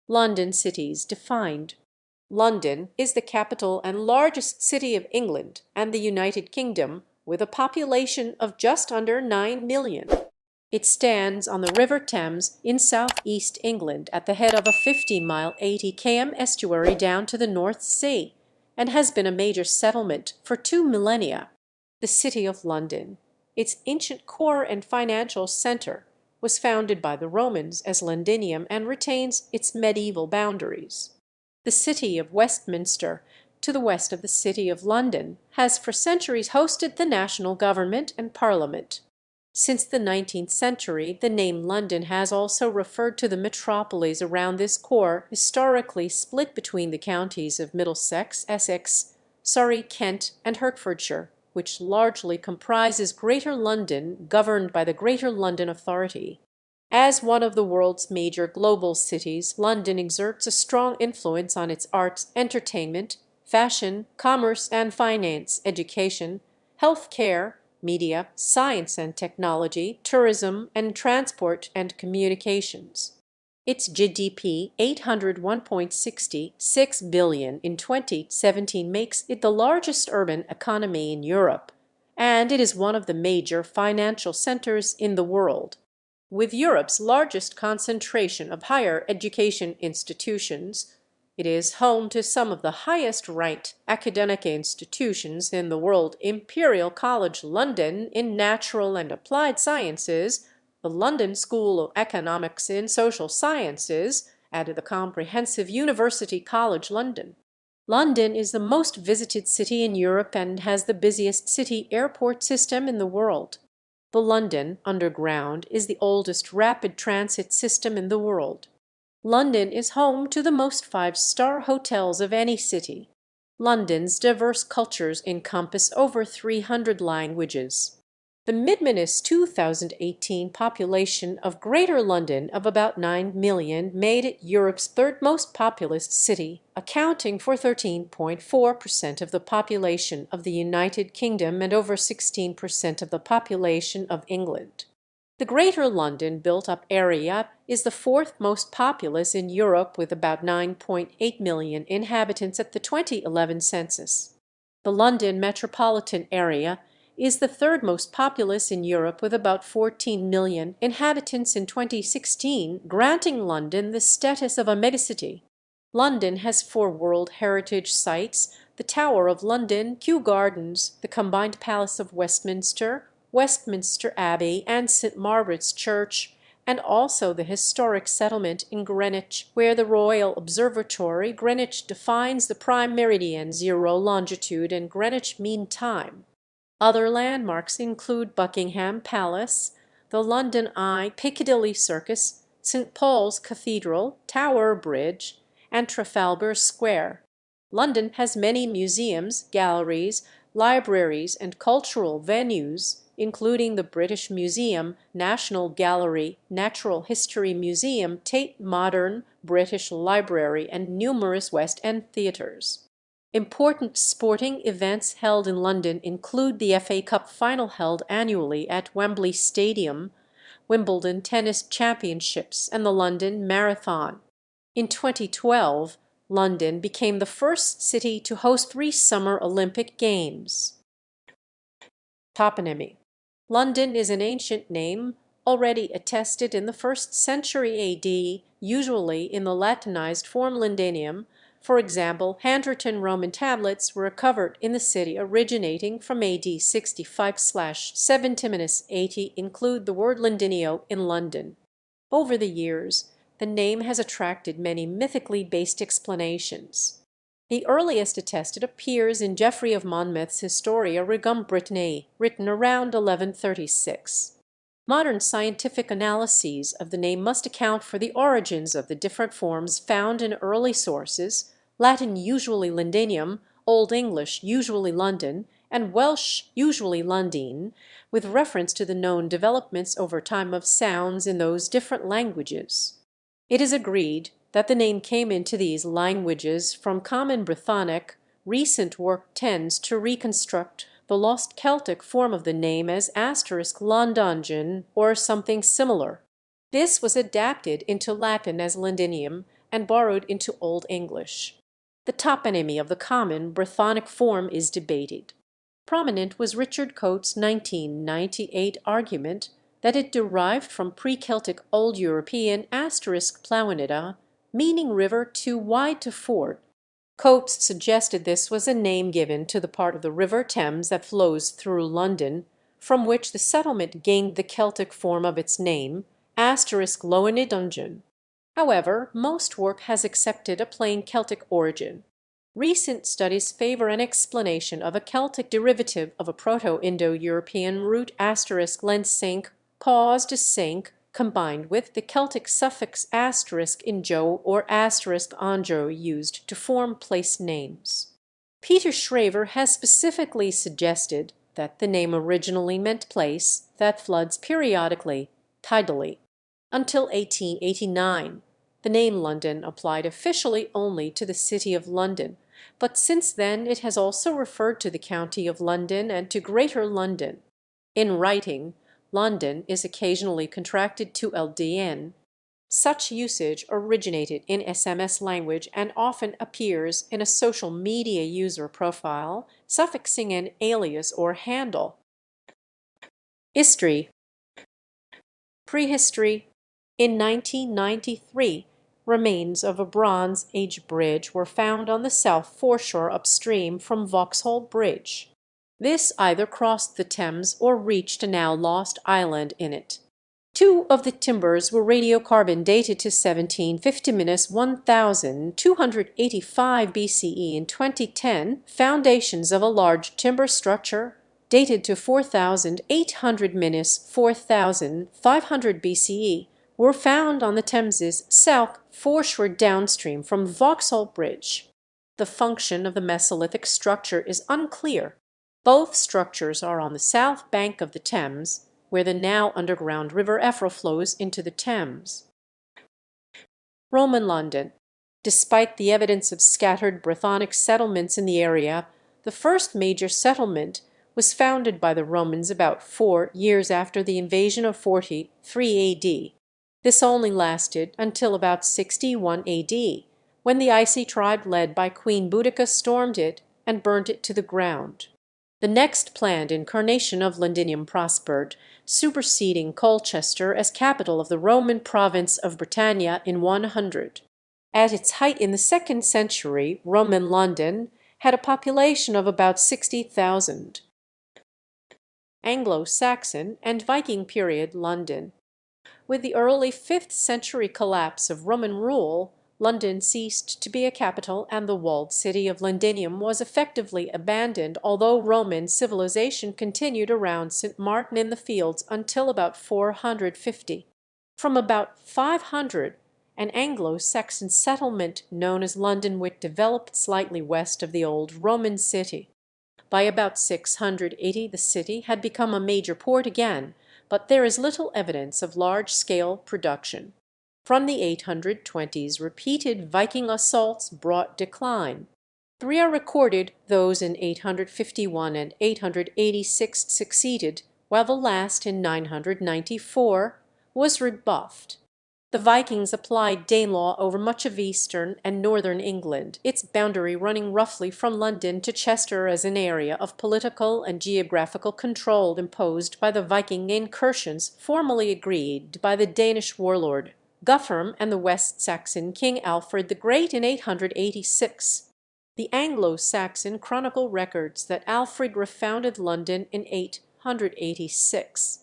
London cities defined. London is the capital and largest city of England and the United Kingdom, with a population of just under 9 million. It stands on the River Thames in south-east England at the head of a 50-mile 80 km estuary down to the North Sea, and has been a major settlement for 2 millennia. The City of London, its ancient core and financial centre, was founded by the Romans as Londinium and retains its medieval boundaries. The City of Westminster, to the west of the City of London, has for centuries hosted the national government and parliament. Since the 19th century the name London has also referred to the metropoles around this core, historically split between the counties of Middlesex, Essex, Surrey, Kent, and Hertfordshire, which largely comprises Greater London, governed by the Greater London Authority. As one of the world's major global cities, London exerts a strong influence on its arts, entertainment, fashion, commerce and finance, education, health care, media, science and technology, tourism, and transport and communications. Its GDP, 801.66 billion in 2017, makes it the largest urban economy in Europe, and it is one of the major financial centers in the world. With Europe's largest concentration of higher education institutions, it is home to some of the highest-ranked academic institutions in the world: Imperial College London in natural and applied sciences, the London School of Economics in Social Sciences, and the Comprehensive University College London. London is the most visited city in Europe and has the busiest city airport system in the world. The London Underground is the oldest rapid transit system in the world. London is home to the most five-star hotels of any city. London's diverse cultures encompass over 300 languages. The Midman's 2018 population of Greater London of about 9 million made it Europe's third most populous city, accounting for 13.4% of the population of the United Kingdom and over 16% of the population of England. The Greater London built-up area is the fourth most populous in Europe, with about 9.8 million inhabitants at the 2011 census. The London metropolitan area is the third most populous in Europe, with about 14 million inhabitants in 2016, granting London the status of a megacity. London has 4 World Heritage Sites: the Tower of London, Kew Gardens, the Combined Palace of Westminster, Westminster Abbey, and St Margaret's Church, and also the historic settlement in Greenwich, where the Royal Observatory Greenwich defines the prime meridian, 0 longitude, and Greenwich Mean Time. Other landmarks include Buckingham Palace, the London Eye, Piccadilly Circus, St Paul's Cathedral, Tower Bridge, and Trafalgar Square. London has many museums, galleries, libraries, and cultural venues, including the British Museum, National Gallery, Natural History Museum, Tate Modern, British Library, and numerous West End theatres. Important sporting events held in London include the FA Cup final held annually at Wembley Stadium, Wimbledon Tennis Championships, and the London Marathon. In 2012, London became the first city to host 3 Summer Olympic Games. Toponymy. London is an ancient name, already attested in the 1st century AD, usually in the Latinized form Londinium. For example, handwritten Roman tablets were recovered in the city originating from AD 65/7-80 include the word Londinio in London. Over the years, the name has attracted many mythically based explanations. The earliest attested appears in Geoffrey of Monmouth's Historia Regum Britanniae, written around 1136. Modern scientific analyses of the name must account for the origins of the different forms found in early sources: Latin usually Londinium, Old English usually London, and Welsh usually Lundine, with reference to the known developments over time of sounds in those different languages. It is agreed that the name came into these languages from Common Brythonic. Recent work tends to reconstruct the lost Celtic form of the name as *Londongen or something similar. This was adapted into Latin as Londinium and borrowed into Old English. The toponymy of the common Brythonic form is debated. Prominent was Richard Coates' 1998 argument that it derived from pre-Celtic Old European ** Plaunida, meaning river too wide to ford. Coates suggested this was a name given to the part of the River Thames that flows through London, from which the settlement gained the Celtic form of its name, ** Loenidungeon. However, most work has accepted a plain Celtic origin. Recent studies favour an explanation of a Celtic derivative of a Proto-Indo-European root ** lensinc, caused sinc, combined with the Celtic suffix * injo or * anjo used to form place names. Peter Schraver has specifically suggested that the name originally meant place that floods periodically, tidally. Until 1889, the name London applied officially only to the City of London, but since then it has also referred to the County of London and to Greater London. In writing, London is occasionally contracted to LDN. Such usage originated in SMS language and often appears in a social media user profile, suffixing an alias or handle. History. Prehistory. In 1993, remains of a Bronze Age bridge were found on the south foreshore upstream from Vauxhall Bridge. This either crossed the Thames or reached a now lost island in it. Two of the timbers were radiocarbon dated to 1750-1285 BCE. In 2010, foundations of a large timber structure dated to 4800-4500 BCE were found on the Thames's south foreshore downstream from Vauxhall Bridge. The function of the Mesolithic structure is unclear. Both structures are on the south bank of the Thames, where the now underground River Effra flows into the Thames. Roman London. Despite the evidence of scattered Brythonic settlements in the area, the first major settlement was founded by the Romans about 4 years after the invasion of 43 A.D. This only lasted until about 61 A.D., when the Iceni tribe led by Queen Boudica stormed it and burnt it to the ground. The next planned incarnation of Londinium prospered, superseding Colchester as capital of the Roman province of Britannia in 100. At its height in the 2nd century, Roman London had a population of about 60,000. Anglo-Saxon and Viking period London. With the early 5th century collapse of Roman rule, London ceased to be a capital and the walled city of Londinium was effectively abandoned, although Roman civilization continued around St. Martin in the Fields until about 450. From about 500, an Anglo-Saxon settlement known as Londonwick developed slightly west of the old Roman city. By about 680 the city had become a major port again, but there is little evidence of large-scale production. From the 820s, repeated Viking assaults brought decline. 3 are recorded, those in 851 and 886 succeeded, while the last in 994 was rebuffed. The Vikings applied Danelaw over much of eastern and northern England, its boundary running roughly from London to Chester as an area of political and geographical control imposed by the Viking incursions formally agreed by the Danish warlord Guthrum and the West Saxon king Alfred the Great in 886. The Anglo-Saxon chronicle records that Alfred refounded London in 886.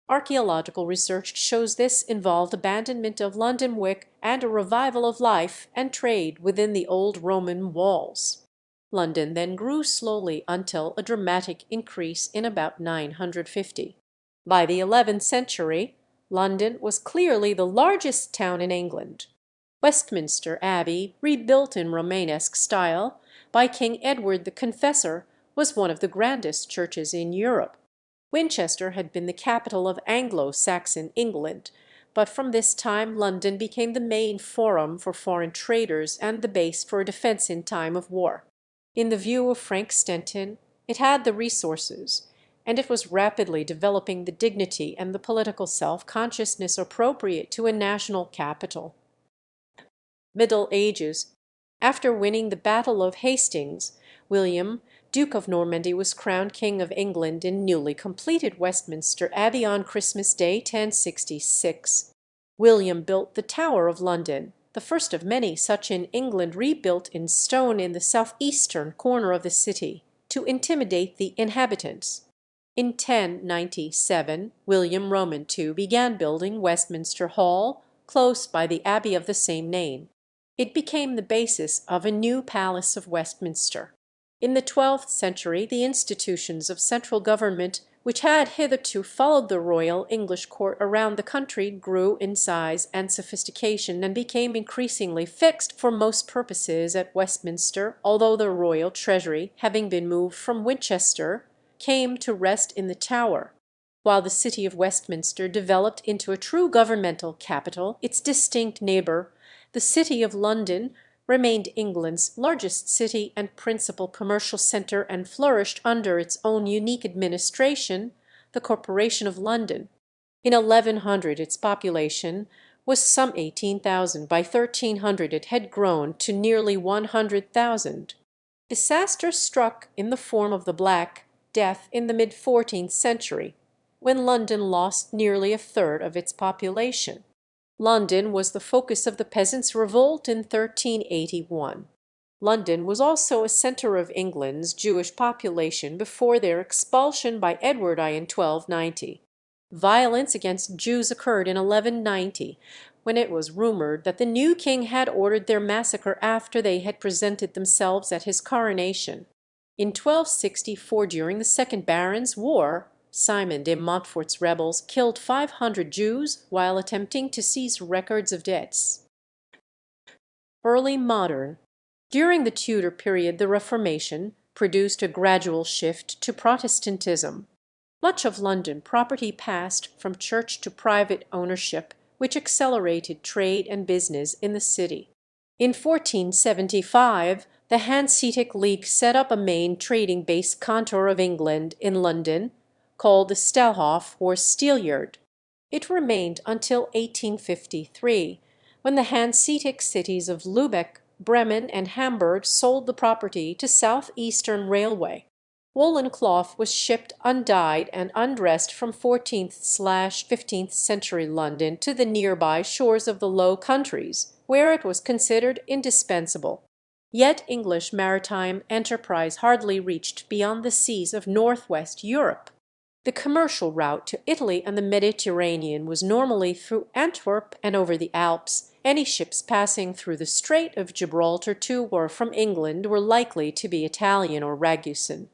Archaeological research shows this involved abandonment of Londonwick and a revival of life and trade within the old Roman walls. London then grew slowly until a dramatic increase in about 950. By the 11th century, London was clearly the largest town in England. Westminster Abbey, rebuilt in Romanesque style by King Edward the Confessor, was one of the grandest churches in Europe. Winchester had been the capital of Anglo-Saxon England, but from this time London became the main forum for foreign traders and the base for defence in time of war. In the view of Frank Stenton, it had the resources, and it was rapidly developing the dignity and the political self-consciousness appropriate to a national capital. Middle Ages. After winning the Battle of Hastings, William, Duke of Normandy, was crowned King of England in newly completed Westminster Abbey on Christmas Day 1066. William built the Tower of London, the first of many such in England rebuilt in stone in the southeastern corner of the city, to intimidate the inhabitants. In 1097 William Roman II began building Westminster Hall, close by the abbey of the same name. It became the basis of a new Palace of Westminster. In the 12th century the institutions of central government, which had hitherto followed the royal English court around the country, grew in size and sophistication, and became increasingly fixed for most purposes at Westminster, although the royal treasury, having been moved from Winchester, came to rest in the Tower. While the city of Westminster developed into a true governmental capital, its distinct neighbour, the city of London, remained England's largest city and principal commercial centre, and flourished under its own unique administration, the Corporation of London. In 1100 its population was some 18,000. By 1300 it had grown to nearly 100,000. Disaster struck in the form of the Black Death in the mid-14th century, when London lost nearly a third of its population. London was the focus of the peasants' revolt in 1381. London was also a centre of England's Jewish population before their expulsion by Edward I in 1290. Violence against Jews occurred in 1190, when it was rumoured that the new king had ordered their massacre after they had presented themselves at his coronation. In 1264, during the Second Barons' War, Simon de Montfort's rebels killed 500 Jews while attempting to seize records of debts. Early Modern. During the Tudor period the Reformation produced a gradual shift to Protestantism. Much of London property passed from church to private ownership, which accelerated trade and business in the city. In 1475 the Hanseatic League set up a main trading base contour of England in London, called the Stallhoff or Steelyard. It remained until 1853, when the Hanseatic cities of Lübeck, Bremen, and Hamburg sold the property to South Eastern Railway. Woolen cloth was shipped undyed and undressed from 14th/15th century London to the nearby shores of the Low Countries, where it was considered indispensable. Yet English maritime enterprise hardly reached beyond the seas of northwest Europe. The commercial route to Italy and the Mediterranean was normally through Antwerp and over the Alps. Any ships passing through the Strait of Gibraltar to or from England were likely to be Italian or Ragusan.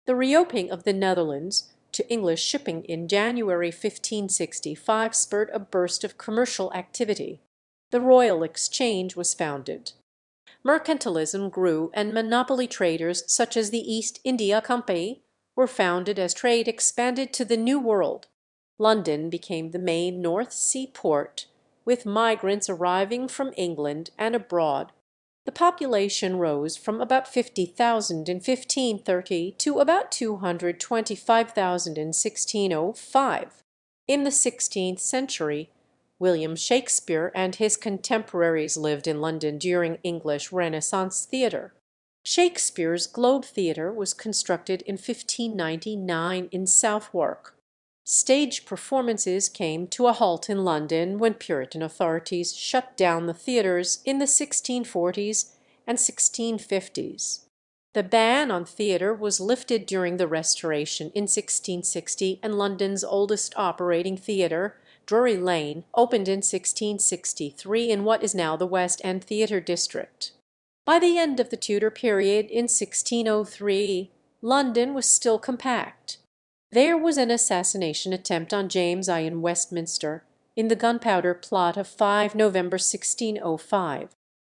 The reopening of the Netherlands to English shipping in January 1565 spurred a burst of commercial activity. The Royal Exchange was founded. Mercantilism grew, and monopoly traders such as the East India Company were founded as trade expanded to the New World. London became the main North Sea port, with migrants arriving from England and abroad. The population rose from about 50,000 in 1530 to about 225,000 in 1605. In the 16th century, William Shakespeare and his contemporaries lived in London during English Renaissance theatre. Shakespeare's Globe Theatre was constructed in 1599 in Southwark. Stage performances came to a halt in London when Puritan authorities shut down the theatres in the 1640s and 1650s. The ban on theatre was lifted during the Restoration in 1660, and London's oldest operating theatre, Drury Lane, opened in 1663 in what is now the West End Theatre District. By the end of the Tudor period, in 1603, London was still compact. There was an assassination attempt on James I in Westminster, in the Gunpowder Plot of 5 November 1605.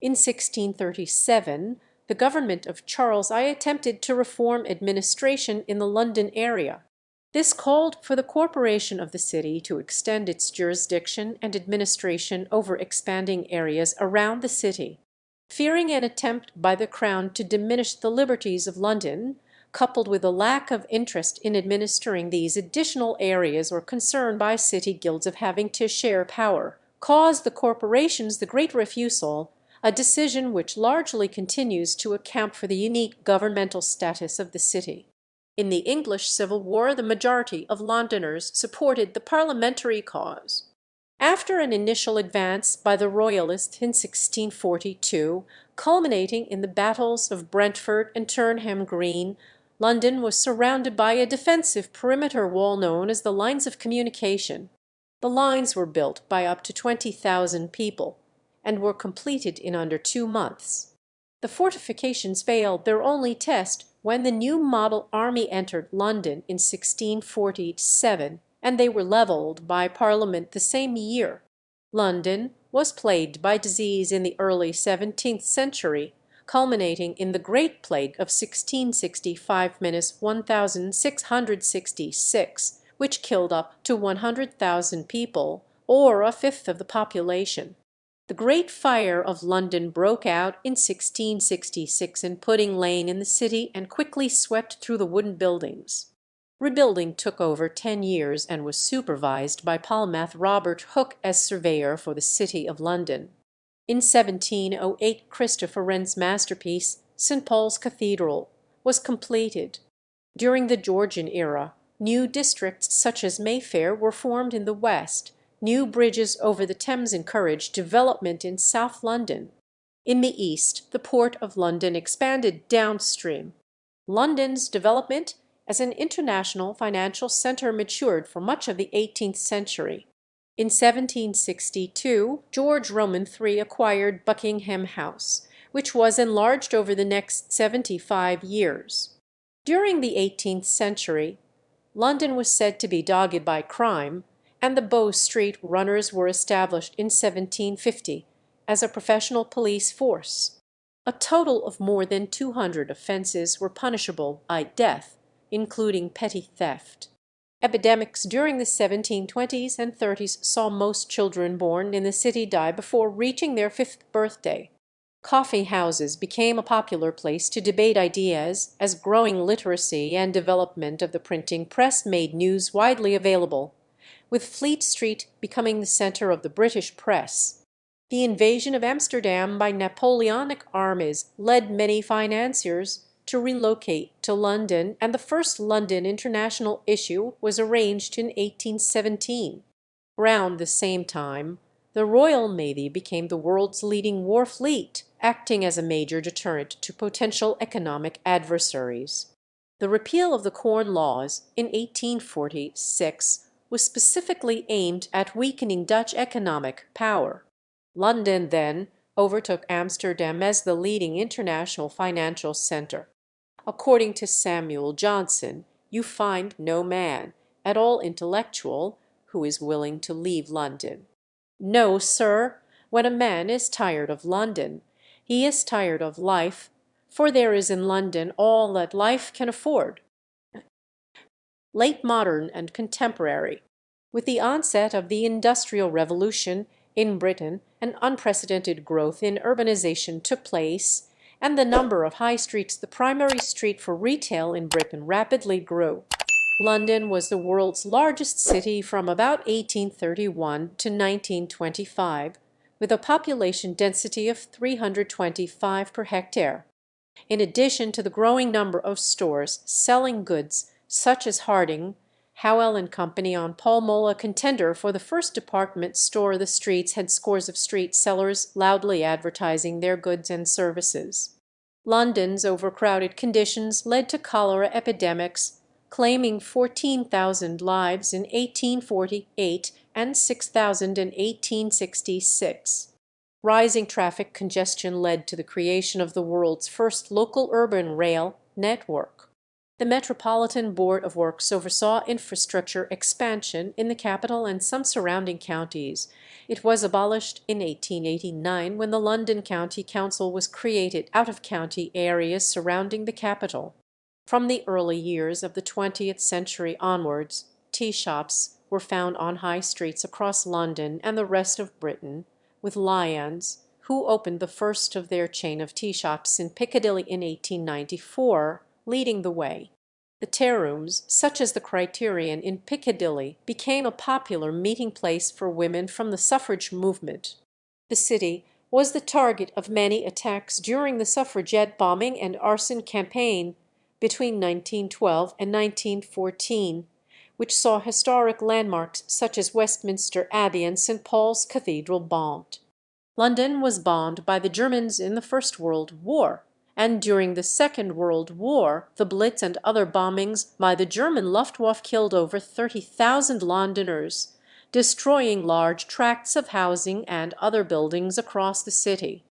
In 1637, the government of Charles I attempted to reform administration in the London area. This called for the corporation of the city to extend its jurisdiction and administration over expanding areas around the city. Fearing an attempt by the Crown to diminish the liberties of London, coupled with a lack of interest in administering these additional areas or concern by city guilds of having to share power, caused the corporations the great refusal a decision which largely continues to account for the unique governmental status of the city. In the English Civil War, the majority of Londoners supported the parliamentary cause. After an initial advance by the Royalists in 1642, culminating in the battles of Brentford and Turnham Green, London was surrounded by a defensive perimeter wall known as the Lines of Communication. The lines were built by up to 20,000 people, and were completed in under 2 months. The fortifications failed their only test when the New Model Army entered London in 1647, and they were levelled by Parliament the same year. London was plagued by disease in the early 17th century, culminating in the Great Plague of 1665–1666, which killed up to 100,000 people, or a fifth of the population. The Great Fire of London broke out in 1666 in Pudding Lane in the city and quickly swept through the wooden buildings. Rebuilding took over 10 years and was supervised by Polemarch Robert Hooke as surveyor for the City of London. In 1708 Christopher Wren's masterpiece, St. Paul's Cathedral, was completed. During the Georgian era, new districts such as Mayfair were formed in the west. New bridges over the Thames encouraged development in South London. In the east, the Port of London expanded downstream. London's development as an international financial centre matured for much of the 18th century. In 1762, George Roman III acquired Buckingham House, which was enlarged over the next 75 years. During the 18th century, London was said to be dogged by crime, and the Bow Street runners were established in 1750 as a professional police force. A total of more than 200 offences were punishable by death, including petty theft. Epidemics during the 1720s and 30s saw most children born in the city die before reaching their 5th birthday. Coffee houses became a popular place to debate ideas, as growing literacy and development of the printing press made news widely available, with Fleet Street becoming the centre of the British press. The invasion of Amsterdam by Napoleonic armies led many financiers to relocate to London, and the first London International issue was arranged in 1817. Around the same time, the Royal Navy became the world's leading war fleet, acting as a major deterrent to potential economic adversaries. The repeal of the Corn Laws in 1846 was specifically aimed at weakening Dutch economic power. London then overtook Amsterdam as the leading international financial centre. According to Samuel Johnson, you find no man, at all intellectual, who is willing to leave London. No, sir, when a man is tired of London, he is tired of life, for there is in London all that life can afford. Late modern and contemporary. With the onset of the Industrial Revolution in Britain, an unprecedented growth in urbanization took place, and the number of high streets, the primary street for retail in Britain, rapidly grew. London was the world's largest city from about 1831 to 1925, with a population density of 325 per hectare. In addition to the growing number of stores selling goods such as Harding, Howell and Company on Pall Mall, a contender for the first department store, the streets had scores of street sellers loudly advertising their goods and services. London's overcrowded conditions led to cholera epidemics, claiming 14,000 lives in 1848 and 6,000 in 1866. Rising traffic congestion led to the creation of the world's first local urban rail network. The Metropolitan Board of Works oversaw infrastructure expansion in the capital and some surrounding counties. It was abolished in 1889 when the London County Council was created out of county areas surrounding the capital. From the early years of the 20th century onwards, tea shops were found on high streets across London and the rest of Britain, with Lyons, who opened the first of their chain of tea shops in Piccadilly in 1894, leading the way. The tea rooms, such as the Criterion in Piccadilly, became a popular meeting place for women from the suffrage movement. The city was the target of many attacks during the suffragette bombing and arson campaign between 1912 and 1914, which saw historic landmarks such as Westminster Abbey and St. Paul's Cathedral bombed. London was bombed by the Germans in the First World War, and during the Second World War the Blitz and other bombings by the German Luftwaffe killed over 30,000 Londoners, destroying large tracts of housing and other buildings across the city.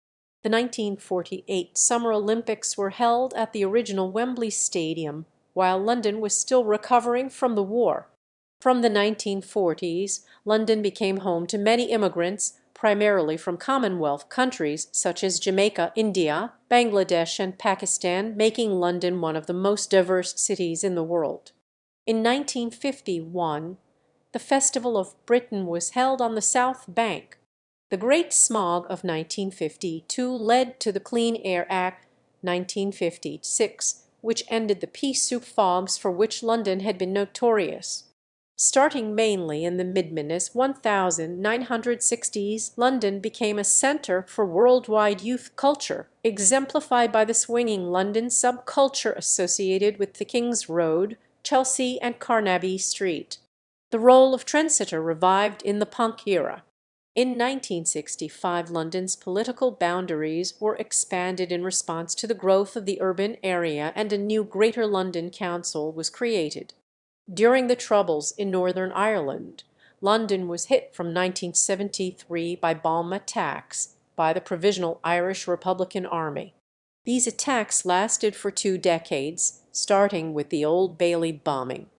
The 1948 Summer Olympics were held at the original Wembley Stadium, while London was still recovering from the war. From the 1940s, London became home to many immigrants, primarily from Commonwealth countries such as Jamaica, India, Bangladesh, and Pakistan, making London one of the most diverse cities in the world. In 1951, the Festival of Britain was held on the South Bank. The Great Smog of 1952 led to the Clean Air Act 1956, which ended the pea soup fogs for which London had been notorious. Starting mainly in the mid-1960s, London became a centre for worldwide youth culture, exemplified by the swinging London subculture associated with the King's Road, Chelsea, and Carnaby Street. The role of trendsetter revived in the punk era. In 1965, London's political boundaries were expanded in response to the growth of the urban area, and a new Greater London Council was created. During the Troubles in Northern Ireland, London was hit from 1973 by bomb attacks by the Provisional Irish Republican Army. These attacks lasted for 2 decades, starting with the Old Bailey bombing.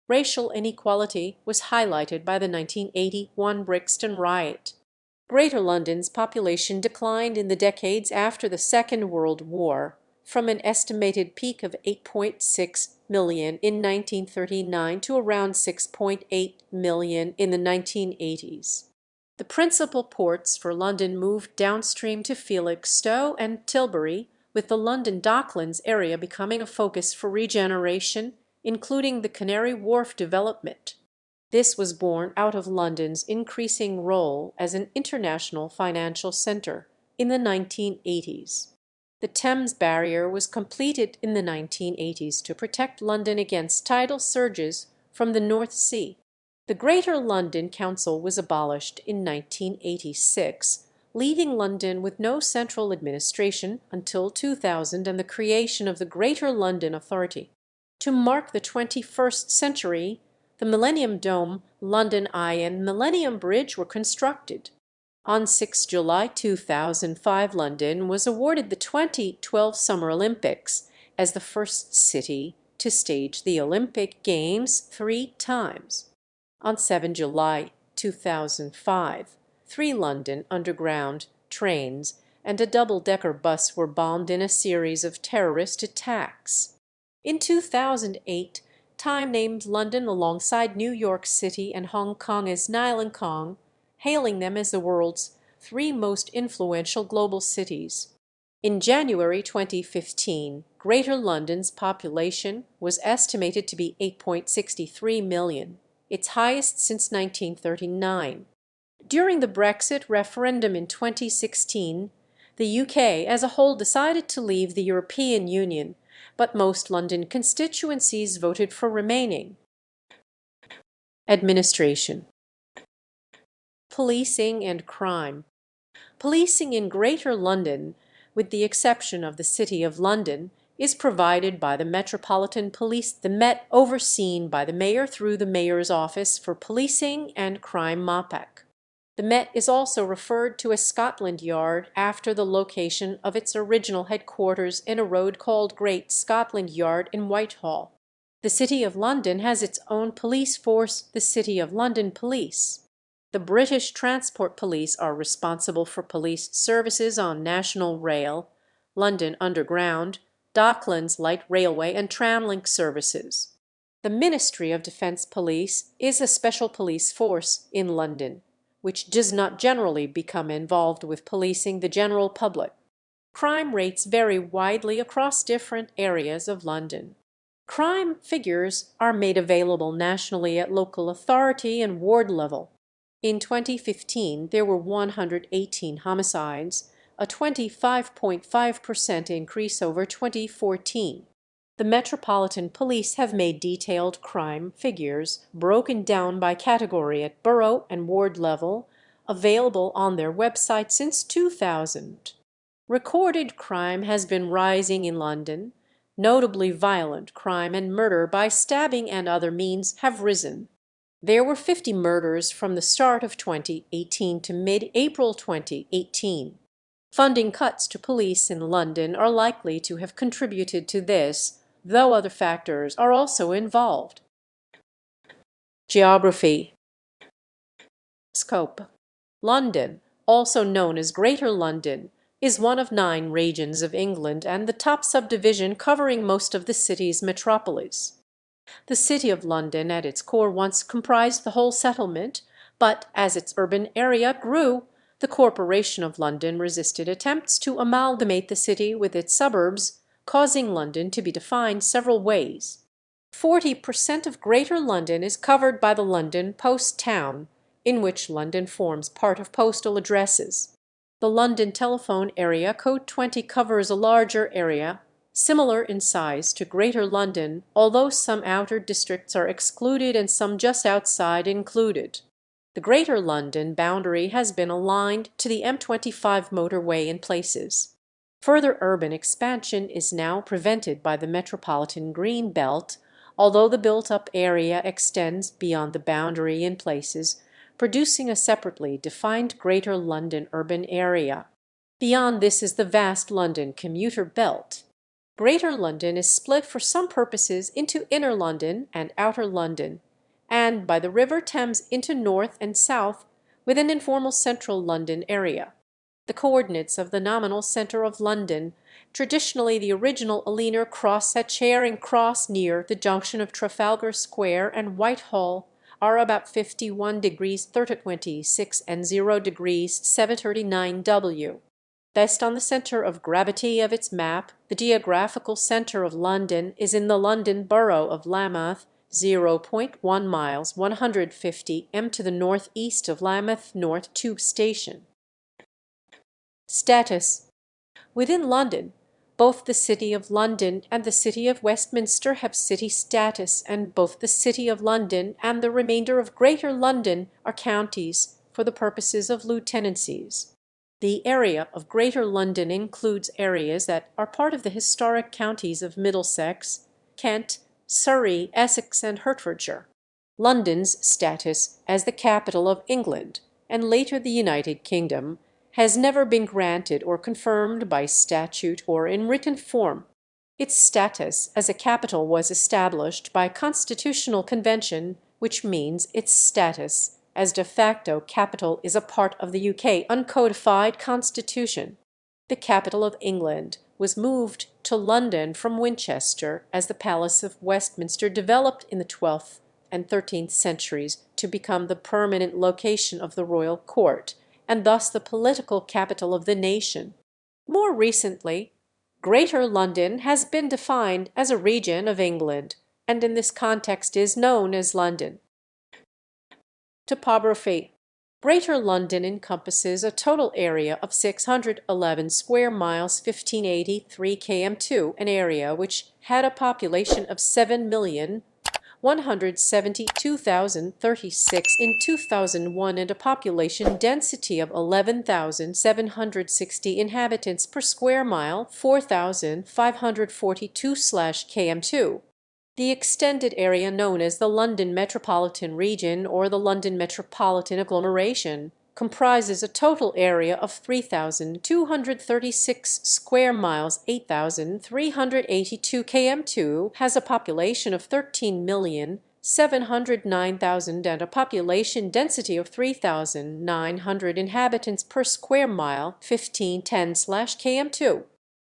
Racial inequality was highlighted by the 1981 Brixton riot. Greater London's population declined in the decades after the Second World War, from an estimated peak of 8.6 million in 1939 to around 6.8 million in the 1980s. The principal ports for London moved downstream to Felixstowe and Tilbury, with the London Docklands area becoming a focus for regeneration, including the Canary Wharf development. This was born out of London's increasing role as an international financial centre in the 1980s. The Thames Barrier was completed in the 1980s to protect London against tidal surges from the North Sea. The Greater London Council was abolished in 1986, leaving London with no central administration until 2000 and the creation of the Greater London Authority. To mark the 21st century, the Millennium Dome, London Eye, and Millennium Bridge were constructed. On 6 July 2005, London was awarded the 2012 Summer Olympics as the first city to stage the Olympic Games 3 times. On 7 July 2005, 3 London Underground trains and a double-decker bus were bombed in a series of terrorist attacks. In 2008, Time named London alongside New York City and Hong Kong as Nilenkong, hailing them as the world's 3 most influential global cities. In January 2015, Greater London's population was estimated to be 8.63 million, its highest since 1939. During the Brexit referendum in 2016, the UK as a whole decided to leave the European Union, but most London constituencies voted for remaining. Administration. Policing and crime. Policing in Greater London, with the exception of the City of London, is provided by the Metropolitan Police, the Met, overseen by the Mayor through the Mayor's Office for Policing and Crime MOPAC. The Met is also referred to as Scotland Yard after the location of its original headquarters in a road called Great Scotland Yard in Whitehall. The City of London has its own police force, the City of London Police. The British Transport Police are responsible for police services on National Rail, London Underground, Docklands Light Railway and Tramlink services. The Ministry of Defence Police is a special police force in London, which does not generally become involved with policing the general public. Crime rates vary widely across different areas of London. Crime figures are made available nationally at local authority and ward level. In 2015, there were 118 homicides, a 25.5% increase over 2014. The Metropolitan Police have made detailed crime figures, broken down by category at borough and ward level, available on their website since 2000. Recorded crime has been rising in London. Notably violent crime and murder by stabbing and other means have risen. There were 50 murders from the start of 2018 to mid-April 2018. Funding cuts to police in London are likely to have contributed to this, though other factors are also involved. Geography. Scope. London, also known as Greater London, is one of 9 regions of England and the top subdivision covering most of the city's metropolis. The City of London at its core once comprised the whole settlement, but as its urban area grew, the Corporation of London resisted attempts to amalgamate the city with its suburbs, causing London to be defined several ways. 40% of Greater London is covered by the London Post Town, in which London forms part of postal addresses. The London telephone area code 20 covers a larger area, similar in size to Greater London, although some outer districts are excluded and some just outside included. The Greater London boundary has been aligned to the M25 motorway in places. Further urban expansion is now prevented by the Metropolitan Green Belt, although the built-up area extends beyond the boundary in places, producing a separately defined Greater London urban area. Beyond this is the vast London commuter belt. Greater London is split for some purposes into Inner London and Outer London, and by the River Thames into North and South, with an informal Central London area. The coordinates of the nominal centre of London, traditionally the original Leaner Cross at Charing Cross near the junction of Trafalgar Square and Whitehall, are about 51 degrees 30·26 and 0 degrees 7·39 W. Based on the centre of gravity of its map, the geographical centre of London is in the London Borough of Lambeth, 0.1 miles 150 m to the northeast of Lambeth North Tube Station. Status. Within London, both the City of London and the City of Westminster have city status, and both the City of London and the remainder of Greater London are counties for the purposes of lieutenancies. The area of Greater London includes areas that are part of the historic counties of Middlesex, Kent, Surrey, Essex, and Hertfordshire. London's status as the capital of England, and later the United Kingdom, has never been granted or confirmed by statute or in written form. Its status as a capital was established by Constitutional Convention, which means its status as de facto capital is a part of the UK uncodified constitution. The capital of England was moved to London from Winchester as the Palace of Westminster developed in the 12th and 13th centuries to become the permanent location of the royal court, and thus the political capital of the nation. More recently, Greater London has been defined as a region of England, and in this context is known as London. Topography. Greater London encompasses a total area of 611 square miles, 1583 km², an area which had a population of 7,172,036 in 2001 and a population density of 11,760 inhabitants per square mile, 4,542/km². The extended area known as the London Metropolitan Region or the London Metropolitan Agglomeration comprises a total area of 3,236 square miles, 8,382 km², has a population of 13,709,000 and a population density of 3,900 inhabitants per square mile, 1510/km².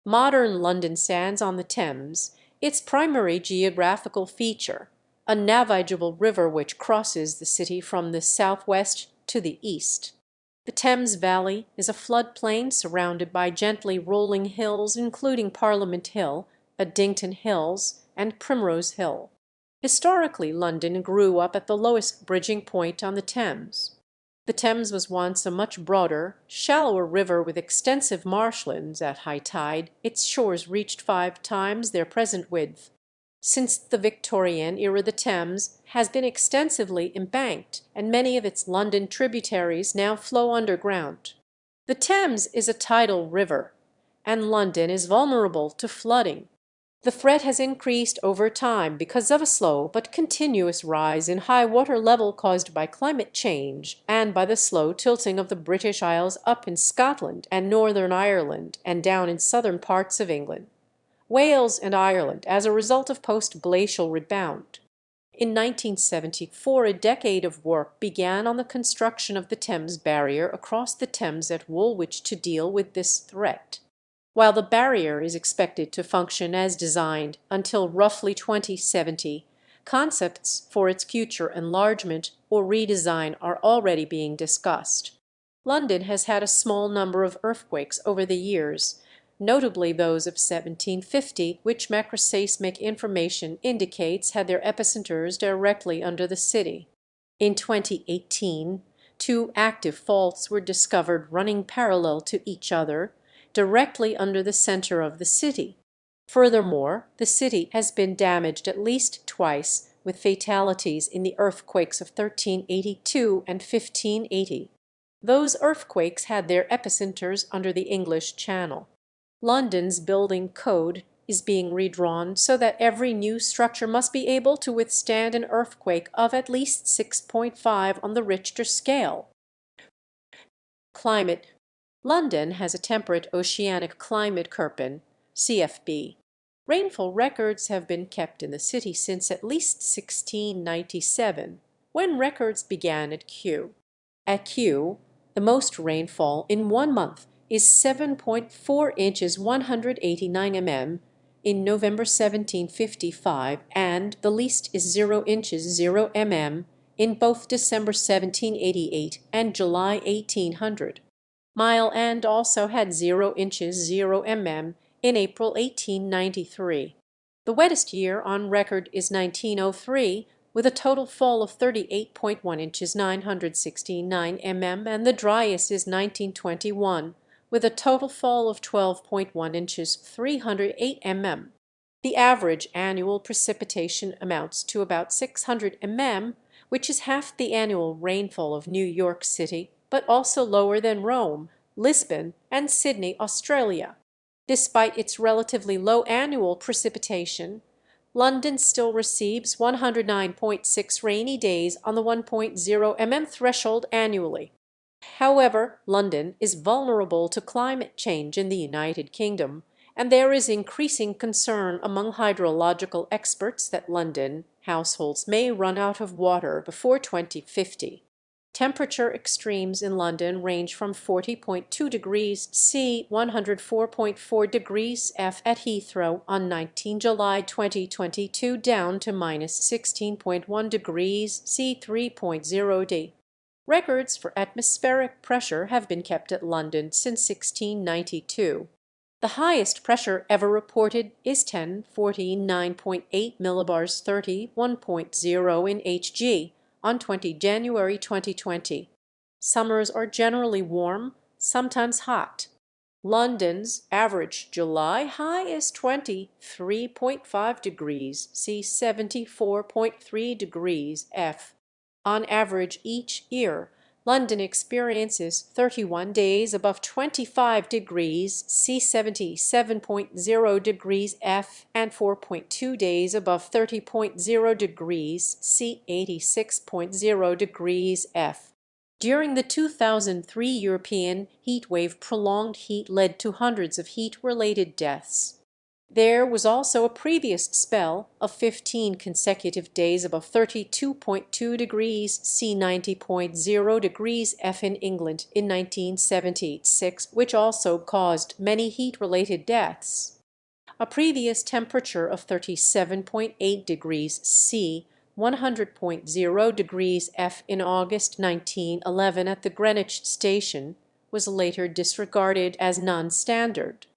Modern London stands on the Thames, its primary geographical feature, a navigable river which crosses the city from the southwest to the east. The Thames Valley is a floodplain surrounded by gently rolling hills, including Parliament Hill, Addington Hills, and Primrose Hill. Historically, London grew up at the lowest bridging point on the Thames. The The Thames was once a much broader, shallower river with extensive marshlands. At high tide its shores reached 5 times their present width. Since the Victorian era the Thames has been extensively embanked, and many of its London tributaries now flow underground. The Thames is a tidal river, and London is vulnerable to flooding. The threat has increased over time because of a slow but continuous rise in high water level caused by climate change and by the slow tilting of the British Isles up in Scotland and Northern Ireland and down in southern parts of England, Wales and Ireland as a result of post-glacial rebound. In 1974 a decade of work began on the construction of the Thames Barrier across the Thames at Woolwich to deal with this threat. While the barrier is expected to function as designed until roughly 2070, concepts for its future enlargement or redesign are already being discussed. London has had a small number of earthquakes over the years, notably those of 1750, which macroseismic information indicates had their epicenters directly under the city. In 2018, 2 active faults were discovered running parallel to each other, directly under the center of the city. Furthermore, the city has been damaged at least twice, with fatalities in the earthquakes of 1382 and 1580. Those earthquakes had their epicenters under the English Channel. London's building code is being redrawn so that every new structure must be able to withstand an earthquake of at least 6.5 on the Richter scale. Climate. London has a temperate oceanic climate Köppen, CFB. Rainfall records have been kept in the city since at least 1697, when records began at Kew. At Kew, the most rainfall in 1 month is 7.4 inches 189 mm in November 1755, and the least is 0 inches 0 mm in both December 1788 and July 1800. Mile End also had 0 inches 0 mm in April 1893. The wettest year on record is 1903, with a total fall of 38.1 inches 969 mm, and the driest is 1921, with a total fall of 12.1 inches 308 mm. The average annual precipitation amounts to about 600 mm, which is half the annual rainfall of New York City, but also lower than Rome, Lisbon, and Sydney, Australia. Despite its relatively low annual precipitation, London still receives 109.6 rainy days on the 1.0 mm threshold annually. However, London is vulnerable to climate change in the United Kingdom, and there is increasing concern among hydrological experts that London households may run out of water before 2050. Temperature extremes in London range from 40.2 degrees C 104.4 degrees F at Heathrow on 19 July 2022 down to minus 16.1 degrees C 3.0 D. Records for atmospheric pressure have been kept at London since 1692. The highest pressure ever reported is 1049.8 millibars 30 1.0 in Hg on 20 January 2020. Summers are generally warm, sometimes hot. London's average July high is 23.5 degrees C 74.3 degrees F. On average each year, London experiences 31 days above 25 degrees C 77.0 degrees F and 4.2 days above 30.0 degrees C 86.0 degrees F. During the 2003 European heatwave, prolonged heat led to hundreds of heat-related deaths. There was also a previous spell of 15 consecutive days above 32.2 degrees C 90.0 degrees F in England in 1976, which also caused many heat-related deaths. A previous temperature of 37.8 degrees C 100.0 degrees F in August 1911 at the Greenwich station was later disregarded as non-standard.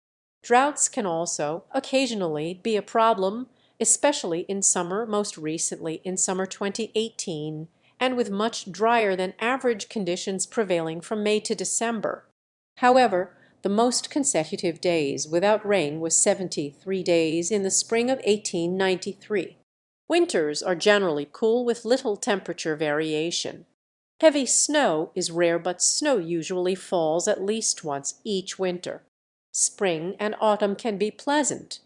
Droughts can also occasionally be a problem, especially in summer, most recently in summer 2018, and with much drier than average conditions prevailing from May to December. However, the most consecutive days without rain was 73 days in the spring of 1893. Winters are generally cool with little temperature variation. Heavy snow is rare, but snow usually falls at least once each winter. Spring and autumn can be pleasant.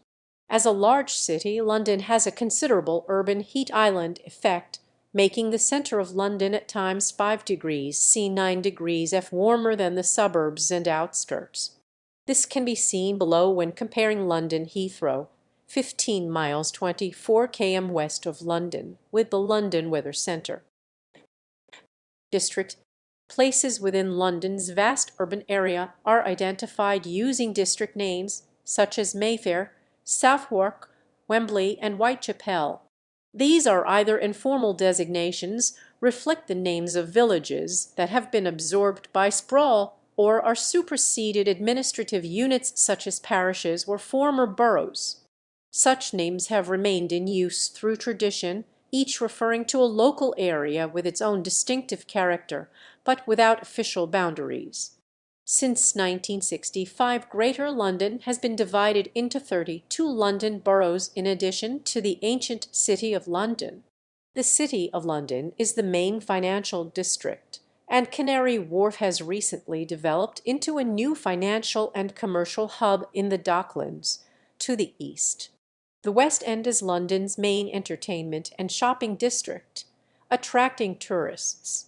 As a large city, London has a considerable urban heat island effect, making the centre of London at times 5 degrees C 9 degrees F warmer than the suburbs and outskirts. This can be seen below when comparing London Heathrow, 15 miles 24 km west of London, with the London Weather Centre. District places within London's vast urban area are identified using district names such as Mayfair, Southwark, Wembley, and Whitechapel. These are either informal designations, reflect the names of villages that have been absorbed by sprawl, or are superseded administrative units such as parishes or former boroughs. Such names have remained in use through tradition, each referring to a local area with its own distinctive character, but without official boundaries. Since 1965, Greater London has been divided into 32 London boroughs in addition to the ancient City of London. The City of London is the main financial district, and Canary Wharf has recently developed into a new financial and commercial hub in the Docklands, to the east. The West End is London's main entertainment and shopping district, attracting tourists.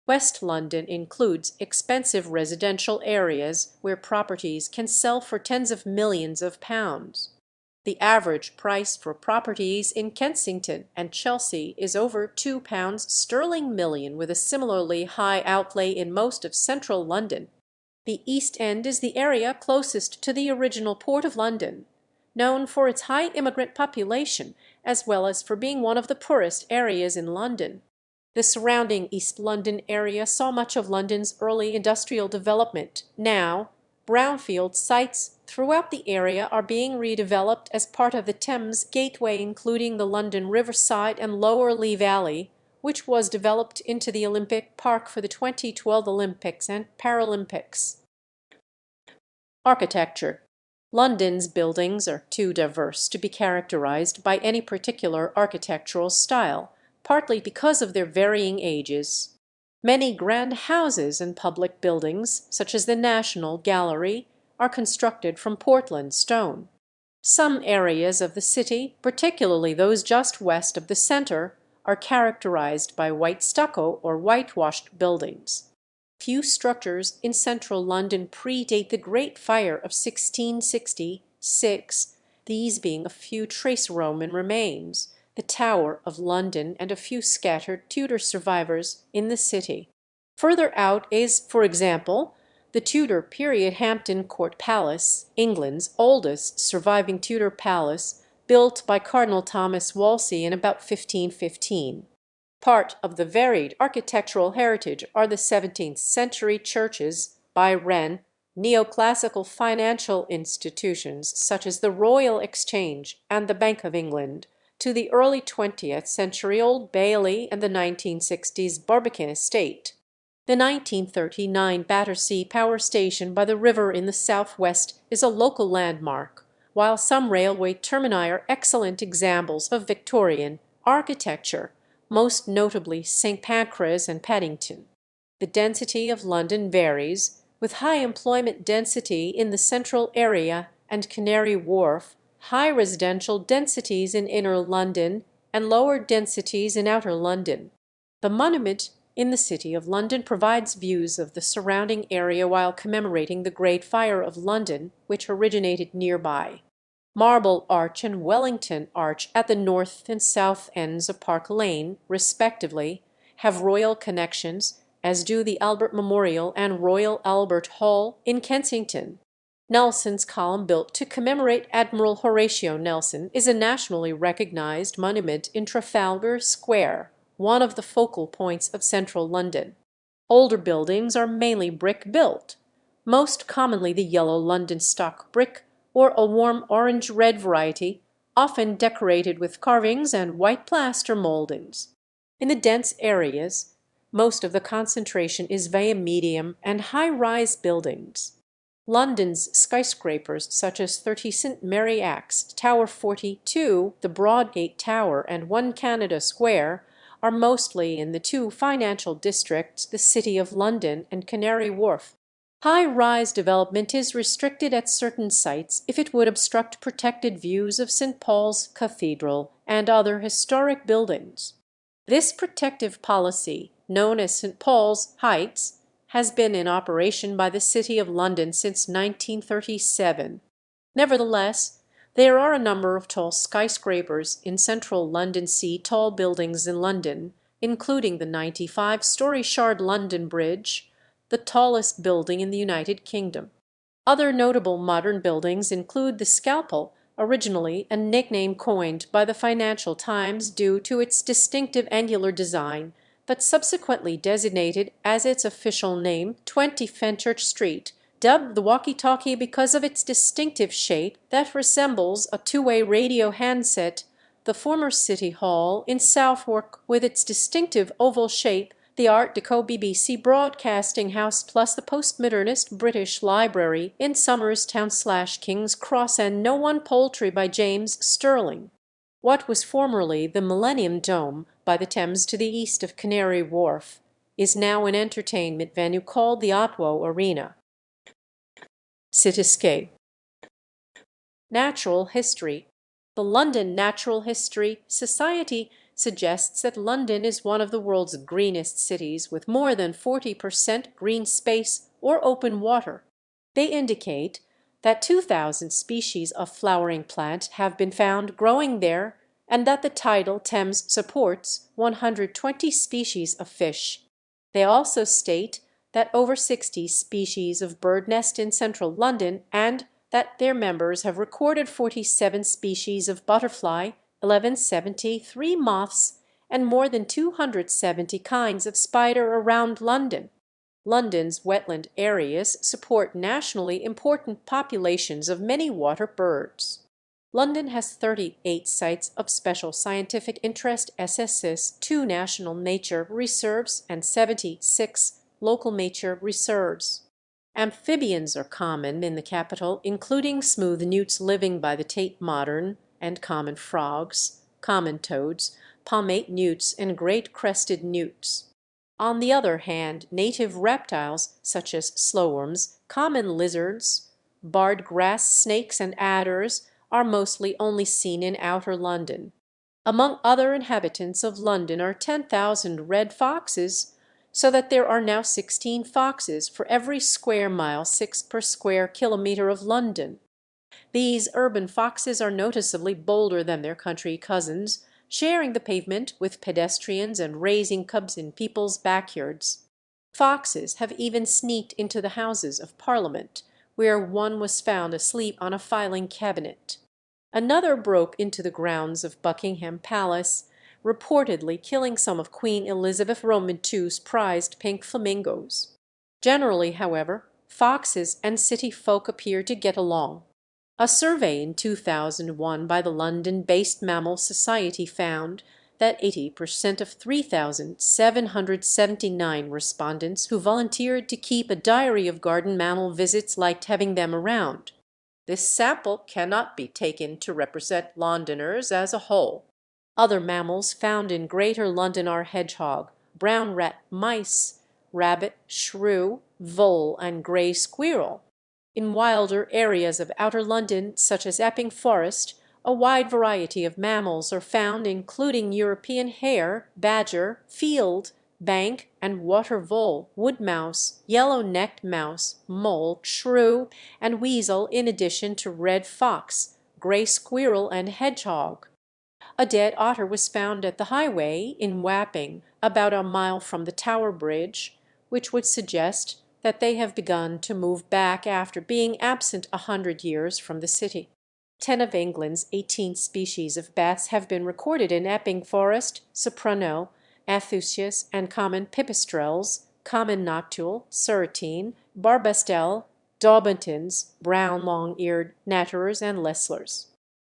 West London includes expensive residential areas where properties can sell for tens of millions of pounds. The average price for properties in Kensington and Chelsea is over £2 sterling million, with a similarly high outlay in most of central London. The East End is the area closest to the original Port of London, known for its high immigrant population as well as for being one of the poorest areas in London. The surrounding East London area saw much of London's early industrial development. Now, brownfield sites throughout the area are being redeveloped as part of the Thames Gateway, including the London Riverside and Lower Lee Valley, which was developed into the Olympic Park for the 2012 Olympics and Paralympics. Architecture. London's buildings are too diverse to be characterized by any particular architectural style, partly because of their varying ages. Many grand houses and public buildings, such as the National Gallery, are constructed from Portland stone. Some areas of the city, particularly those just west of the centre, are characterized by white stucco or whitewashed buildings. Few structures in central London predate the Great Fire of 1666, these being a few trace Roman remains, the Tower of London, and a few scattered Tudor survivors in the city. Further out is, for example, the Tudor period Hampton Court Palace, England's oldest surviving Tudor palace, built by Cardinal Thomas Wolsey in about 1515. Part of the varied architectural heritage are the 17th century churches by Wren, neoclassical financial institutions such as the Royal Exchange and the Bank of England, to the early 20th century Old Bailey and the 1960s Barbican Estate. The 1939 Battersea Power Station by the river in the southwest is a local landmark, while some railway termini are excellent examples of Victorian architecture, most notably St Pancras and Paddington. The density of London varies, with high employment density in the central area and Canary Wharf, high residential densities in inner London, and lower densities in outer London. The monument in the City of London provides views of the surrounding area while commemorating the Great Fire of London, which originated nearby. Marble Arch and Wellington Arch at the north and south ends of Park Lane, respectively, have royal connections, as do the Albert Memorial and Royal Albert Hall in Kensington. Nelson's column, built to commemorate Admiral Horatio Nelson, is a nationally recognized monument in Trafalgar Square, one of the focal points of central London. Older buildings are mainly brick built, most commonly the yellow London stock brick or a warm orange-red variety, often decorated with carvings and white plaster mouldings. In the dense areas, Most of the concentration is via medium and high-rise buildings. London's skyscrapers such as 30 St Mary Axe, Tower 42, the Broadgate Tower, and 1 Canada Square are mostly in the two financial districts, the City of London and Canary Wharf. High-rise development is restricted at certain sites if it would obstruct protected views of St Paul's Cathedral and other historic buildings. This protective policy, known as St Paul's Heights, has been in operation by the City of London since 1937. Nevertheless, there are a number of tall skyscrapers in central London Sea tall buildings in London, including the 95-story Shard London Bridge, the tallest building in the United Kingdom. Other notable modern buildings include the Scalpel, originally a nickname coined by the Financial Times due to its distinctive angular design, but subsequently designated as its official name 20 Fenchurch Street, dubbed the walkie-talkie because of its distinctive shape that resembles a two-way radio handset, the former City Hall in Southwark with its distinctive oval shape, the Art Deco BBC Broadcasting House plus the postmodernist British Library in Somers Town/King's Cross, and No One Poultry by James Sterling. What was formerly the Millennium Dome by the Thames to the east of Canary Wharf is now an entertainment venue called the Otwo Arena. Cityscape. Natural history. The London Natural History Society suggests that London is one of the world's greenest cities, with more than 40% green space or open water. They indicate that 2,000 species of flowering plant have been found growing there, and that the tidal Thames supports 120 species of fish. They also state that over 60 species of bird nest in central London, and that their members have recorded 47 species of butterfly, 1173 moths, and more than 270 kinds of spider around London. London's wetland areas support nationally important populations of many water birds. London has 38 sites of special scientific interest (SSIS), 2 national nature reserves, and 76 local nature reserves. Amphibians are common in the capital, including smooth newts living by the Tate Modern, and common frogs, common toads, palmate newts, and great crested newts. On the other hand, native reptiles such as slowworms, common lizards, barred grass snakes, and adders are mostly only seen in outer London. Among other inhabitants of London are 10,000 red foxes, so that there are now 16 foxes for every square mile, 6 per square kilometre of London. These urban foxes are noticeably bolder than their country cousins, sharing the pavement with pedestrians and raising cubs in people's backyards. Foxes have even sneaked into the Houses of Parliament, where one was found asleep on a filing cabinet. Another broke into the grounds of Buckingham Palace, reportedly killing some of Queen Elizabeth II's prized pink flamingos. Generally, however, foxes and city folk appear to get along. A survey in 2001 by the London-based Mammal Society found that 80% of 3,779 respondents who volunteered to keep a diary of garden mammal visits liked having them around. This sample cannot be taken to represent Londoners as a whole. Other mammals found in Greater London are hedgehog, brown rat, mice, rabbit, shrew, vole, and grey squirrel. In wilder areas of outer London, such as Epping Forest, a wide variety of mammals are found, including European hare, badger, field, bank and water vole, wood mouse, yellow-necked mouse, mole, shrew, and weasel, in addition to red fox, grey squirrel, and hedgehog. A dead otter was found at the highway in Wapping, about a mile from the Tower Bridge, which would suggest that they have begun to move back after being absent 100 years from the city. 10 of England's 18 species of bats have been recorded in Epping Forest, Soprano, Aethusias, and common pipistrelles, common noctule, surretine, barbastelle, daubentins, brown long-eared natterers, and leslers.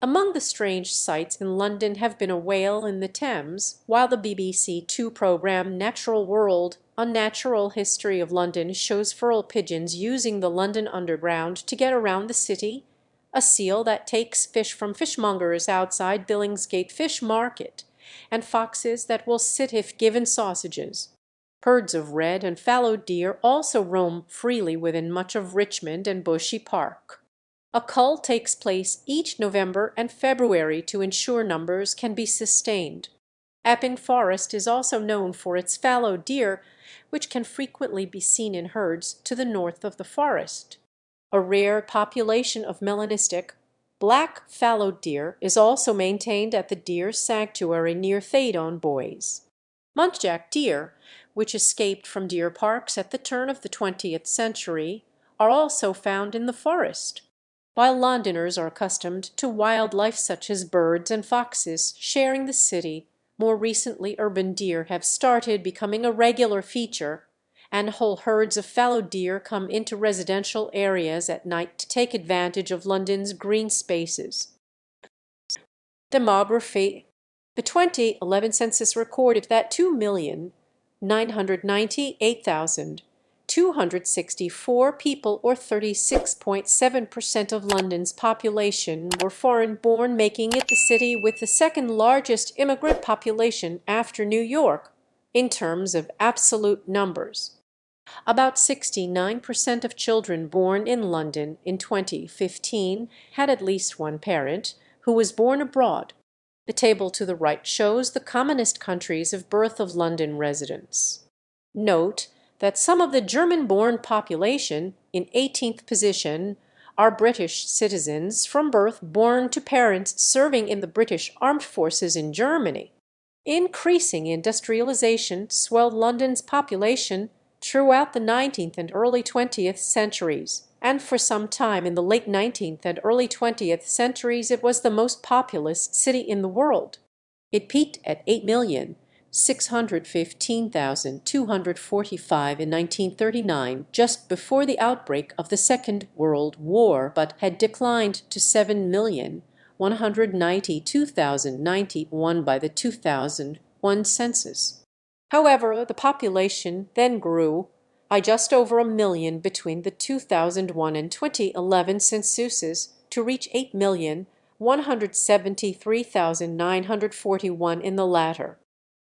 Among the strange sights in London have been a whale in the Thames, while the BBC Two programme Natural World: A Natural History of London shows feral pigeons using the London Underground to get around the city, a seal that takes fish from fishmongers outside Billingsgate Fish Market, and foxes that will sit if given sausages. Herds of red and fallow deer also roam freely within much of Richmond and Bushey Park. A cull takes place each November and February to ensure numbers can be sustained. Epping Forest is also known for its fallow deer, which can frequently be seen in herds to the north of the forest. A rare population of melanistic, black fallow deer is also maintained at the Deer Sanctuary near Thaydon Bois. Muntjac deer, which escaped from deer parks at the turn of the 20th century, are also found in the forest. While Londoners are accustomed to wildlife such as birds and foxes sharing the city, more recently urban deer have started becoming a regular feature, and whole herds of fallow deer come into residential areas at night to take advantage of London's green spaces. Demography. The 2011 census recorded that 2,998,264 people, or 36.7% of London's population, were foreign-born, making it the city with the second largest immigrant population after New York in terms of absolute numbers. About 69% of children born in London in 2015 had at least one parent who was born abroad. The table to the right shows the commonest countries of birth of London residents. Note that some of the German-born population, in 18th position, are British citizens from birth born to parents serving in the British Armed Forces in Germany. Increasing industrialization swelled London's population throughout the 19th and early 20th centuries, and for some time in the late 19th and early 20th centuries it was the most populous city in the world. It peaked at 8,615,245 in 1939, just before the outbreak of the Second World War, but had declined to 7,192,091 by the 2001 census. However, the population then grew by just over 1 million between the 2001 and 2011 censuses to reach 8,173,941 in the latter.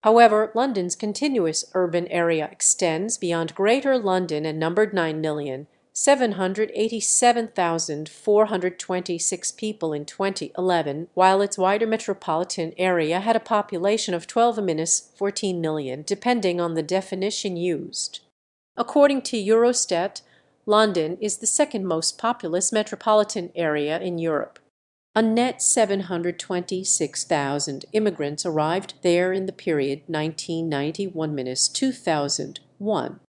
However, London's continuous urban area extends beyond Greater London and numbered 9,787,426 people in 2011, while its wider metropolitan area had a population of 12–14 million, depending on the definition used. According to Eurostat, London is the second most populous metropolitan area in Europe. A net 726,000 immigrants arrived there in the period 1991–2001.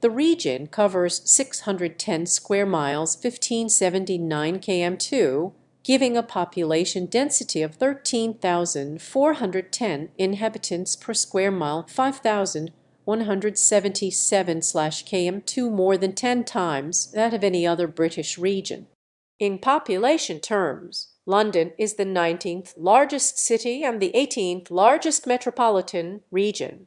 The region covers 610 square miles, 1,579 km², giving a population density of 13,410 inhabitants per square mile, 5,177/km², more than 10 times that of any other British region. In population terms, London is the 19th largest city and the 18th largest metropolitan region.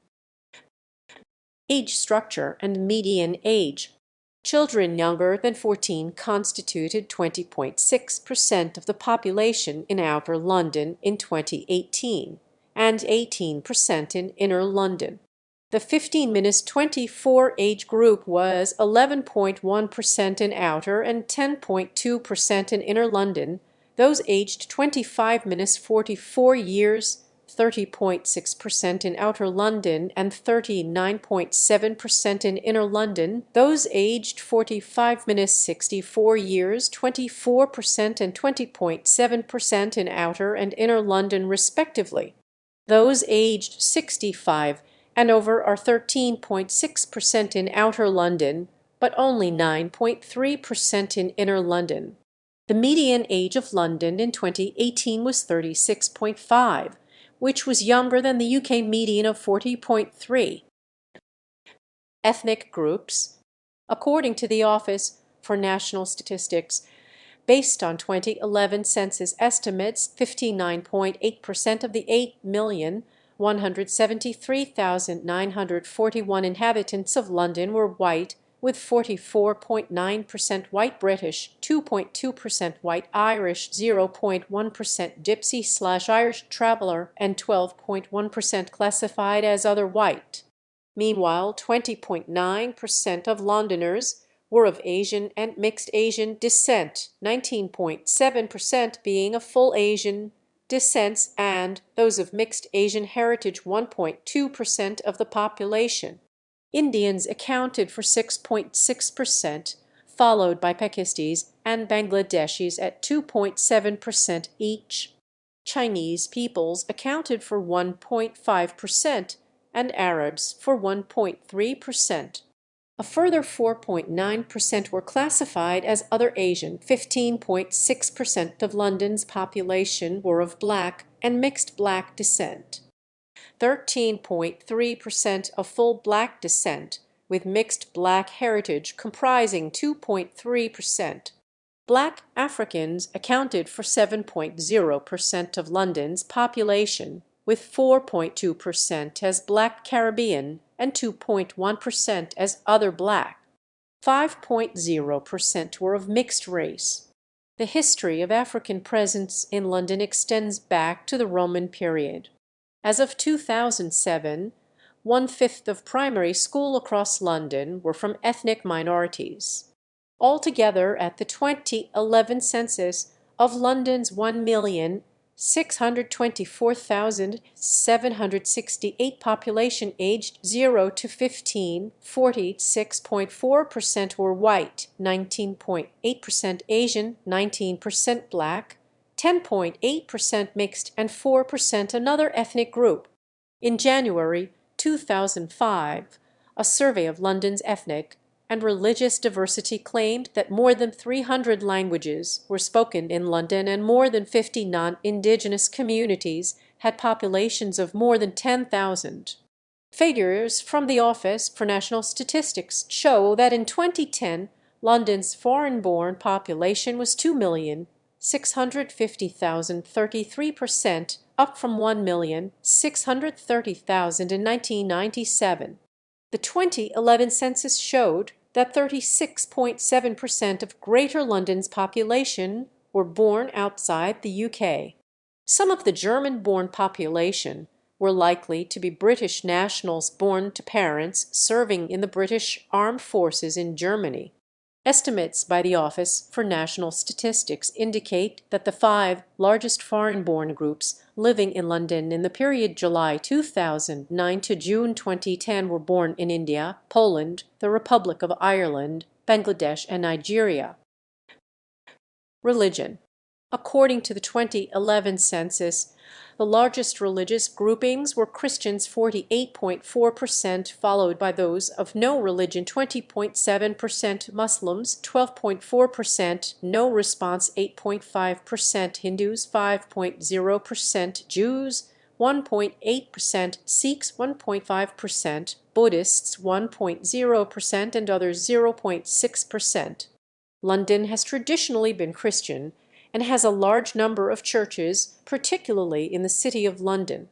Age structure and median age. Children younger than 14 constituted 20.6% of the population in Outer London in 2018, and 18% in Inner London. The 15–24 age group was 11.1% in Outer and 10.2% in Inner London. Those aged 25–44 years, 30.6% in Outer London and 39.7% in Inner London. Those aged 45–64 years, 24% and 20.7% in Outer and Inner London respectively. Those aged 65 and over are 13.6% in Outer London, but only 9.3% in Inner London. The median age of London in 2018 was 36.5, which was younger than the UK median of 40.3. Ethnic groups. According to the Office for National Statistics, Based on 2011 census estimates, 59.8% of the 8,173,941 inhabitants of London were white, with 44.9% white British, 2.2% white Irish, 0.1% Gypsy/Irish traveller, and 12.1% classified as other white. Meanwhile, 20.9% of Londoners were of Asian and mixed Asian descent, 19.7% being of full Asian descents, and those of mixed Asian heritage 1.2% of the population. Indians accounted for 6.6%, followed by Pakistis and Bangladeshis at 2.7% each. Chinese peoples accounted for 1.5% and Arabs for 1.3%. A further 4.9% were classified as other Asian. 15.6% of London's population were of black and mixed black descent. 13.3% of full black descent, with mixed black heritage comprising 2.3%. Black Africans accounted for 7.0% of London's population, with 4.2% as Black Caribbean and 2.1% as other black. 5.0% were of mixed race. The history of African presence in London extends back to the Roman period. As of 2007, 1/5 of primary school across London were from ethnic minorities. Altogether, at the 2011 census, of London's 1,624,768 population aged 0 to 15, 46.4% were white, 19.8% Asian, 19% black, 10.8% mixed, and 4% another ethnic group. In January 2005, a survey of London's ethnic and religious diversity claimed that more than 300 languages were spoken in London and more than 50 non-Indigenous communities had populations of more than 10,000. Figures from the Office for National Statistics show that in 2010, London's foreign-born population was 2,650,000, 33%, up from 1,630,000 in 1997. The 2011 census showed that 36.7% of Greater London's population were born outside the UK. Some of the German-born population were likely to be British nationals born to parents serving in the British Armed Forces in Germany. Estimates by the Office for National Statistics indicate that the 5 largest foreign-born groups living in London in the period July 2009 to June 2010 were born in India, Poland, the Republic of Ireland, Bangladesh, and Nigeria. Religion. According to the 2011 census, the largest religious groupings were Christians 48.4%, followed by those of no religion 20.7%, Muslims 12.4%, no response 8.5%, Hindus 5.0%, Jews 1.8%, Sikhs 1.5%, Buddhists 1.0%, and others 0.6%. London has traditionally been Christian and has a large number of churches, particularly in the City of London.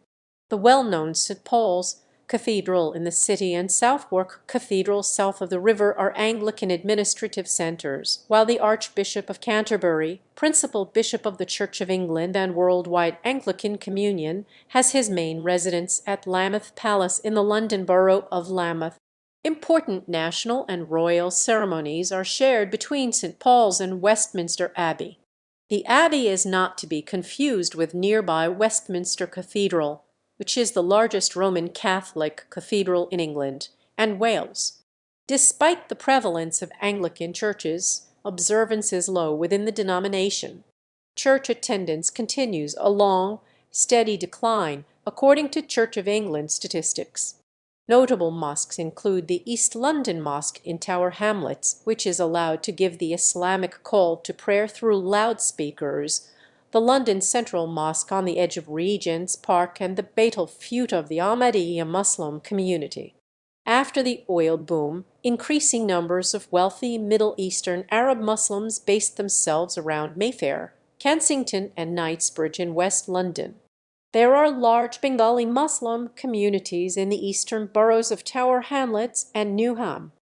The well-known St. Paul's Cathedral in the city and Southwark Cathedral south of the river are Anglican administrative centres, while the Archbishop of Canterbury, principal bishop of the Church of England and worldwide Anglican Communion, has his main residence at Lambeth Palace in the London Borough of Lambeth. Important national and royal ceremonies are shared between St. Paul's and Westminster Abbey. The Abbey is not to be confused with nearby Westminster Cathedral, which is the largest Roman Catholic cathedral in England and Wales. Despite the prevalence of Anglican churches, observance is low within the denomination. Church attendance continues a long, steady decline, according to Church of England statistics. Notable mosques include the East London Mosque in Tower Hamlets, which is allowed to give the Islamic call to prayer through loudspeakers, the London Central Mosque on the edge of Regent's Park, and the Baitul Fut of the Ahmadiyya Muslim community. After the oil boom, increasing numbers of wealthy Middle Eastern Arab Muslims based themselves around Mayfair, Kensington and Knightsbridge in West London. There are large Bengali Muslim communities in the eastern boroughs of Tower Hamlets and Newham.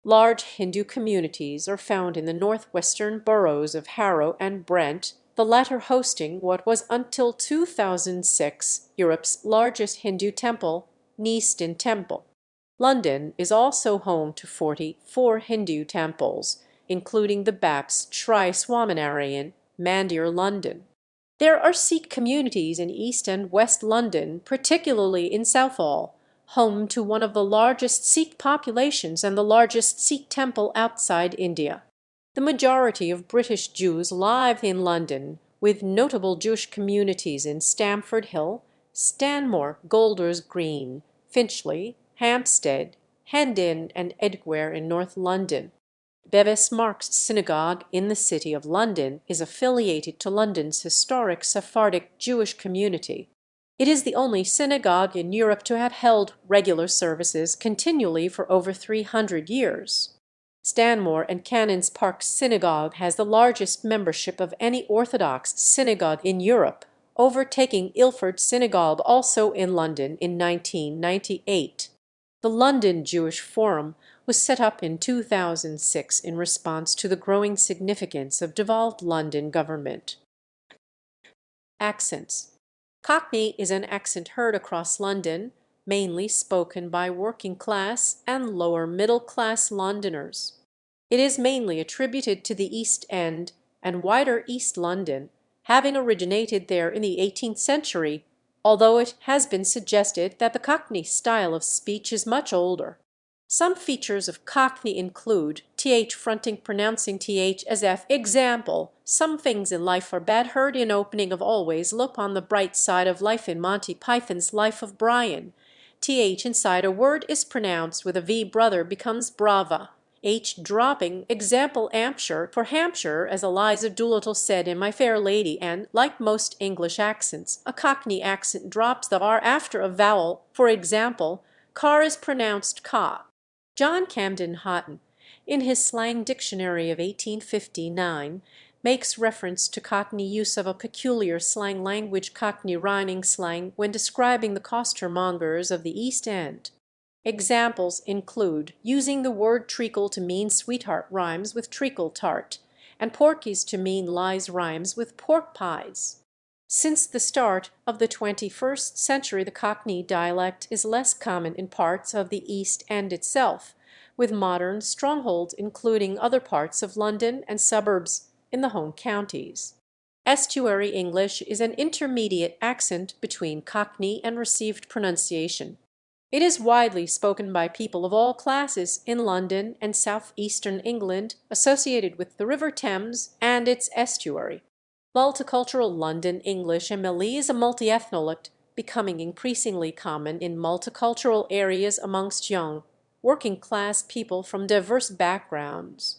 Large Hindu communities are found in the northwestern boroughs of Harrow and Brent, the latter hosting what was until 2006 Europe's largest Hindu temple, Neasden Temple. London is also home to 44 Hindu temples, including the Baptist Sri Swaminarayan, Mandir, London. There are Sikh communities in East and West London, particularly in Southall, home to one of the largest Sikh populations and the largest Sikh temple outside India. The majority of British Jews live in London, with notable Jewish communities in Stamford Hill, Stanmore, Golders Green, Finchley, Hampstead, Hendon and Edgware in North London. Bevis Marks Synagogue in the City of London is affiliated to London's historic Sephardic Jewish community. It is the only synagogue in Europe to have held regular services continually for over 300 years. Stanmore and Canons Park Synagogue has the largest membership of any Orthodox synagogue in Europe, overtaking Ilford Synagogue also in London in 1998. The London Jewish Forum was set up in 2006 in response to the growing significance of devolved London government. Accents. Cockney is an accent heard across London, mainly spoken by working-class and lower-middle-class Londoners. It is mainly attributed to the East End and wider East London, having originated there in the 18th century, although it has been suggested that the Cockney style of speech is much older. Some features of Cockney include th fronting pronouncing th as f. Example, some things in life are bad heard in opening of always look on the bright side of life in Monty Python's Life of Brian. Th inside a word is pronounced with a v brother becomes brava. H dropping, example Ampshire for Hampshire as Eliza Doolittle said in My Fair Lady, and, like most English accents, a Cockney accent drops the r after a vowel, for example, car is pronounced ca. John Camden Hotten, in his Slang Dictionary of 1859, makes reference to Cockney use of a peculiar slang language Cockney rhyming slang when describing the costermongers of the East End. Examples include using the word treacle to mean sweetheart rhymes with treacle tart, and porkies to mean lies rhymes with pork pies. Since the start of the 21st century, the Cockney dialect is less common in parts of the East End itself, with modern strongholds including other parts of London and suburbs in the home counties. Estuary English is an intermediate accent between Cockney and received pronunciation. It is widely spoken by people of all classes in London and southeastern England, associated with the River Thames and its estuary. Multicultural London English MLE is a multi-ethnolect, becoming increasingly common in multicultural areas amongst young, working-class people from diverse backgrounds.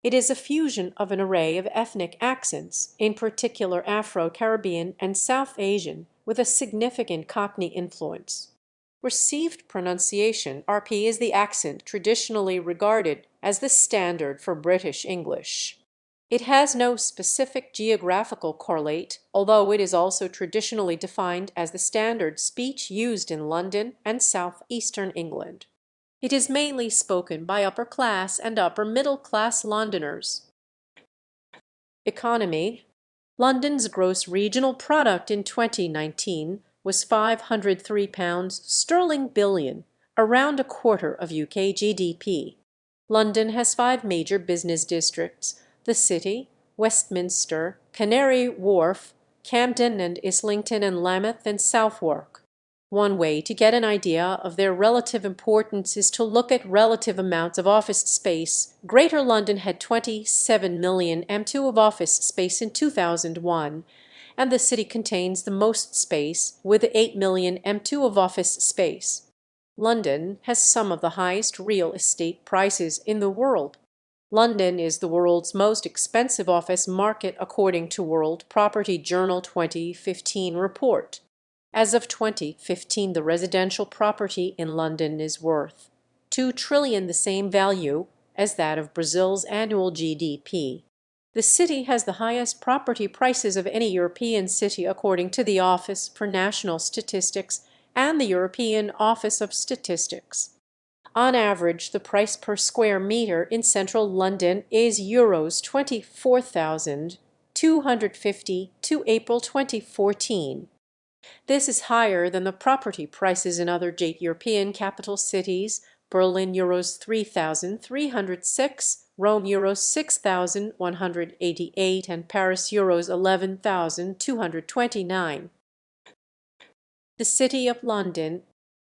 It is a fusion of an array of ethnic accents, in particular Afro-Caribbean and South Asian, with a significant Cockney influence. Received pronunciation (RP) is the accent traditionally regarded as the standard for British English. It has no specific geographical correlate, although it is also traditionally defined as the standard speech used in London and southeastern England. It is mainly spoken by upper-class and upper-middle-class Londoners. Economy. London's gross regional product in 2019 was £503 billion, around a quarter of UK GDP. London has 5 major business districts: the City, Westminster, Canary Wharf, Camden and Islington and Lambeth and Southwark. One way to get an idea of their relative importance is to look at relative amounts of office space. Greater London had 27 million m2 of office space in 2001, and the city contains the most space, with 8 million m2 of office space. London has some of the highest real estate prices in the world. London is the world's most expensive office market according to World Property Journal 2015 report. As of 2015, the residential property in London is worth 2 trillion, the same value as that of Brazil's annual GDP. The city has the highest property prices of any European city according to the Office for National Statistics and the European Office of Statistics. On average, the price per square metre in central London is Euros 24,250 to April 2014. This is higher than the property prices in other European capital cities: Berlin Euros 3,306, Rome Euros 6,188, and Paris Euros 11,229. The City of London.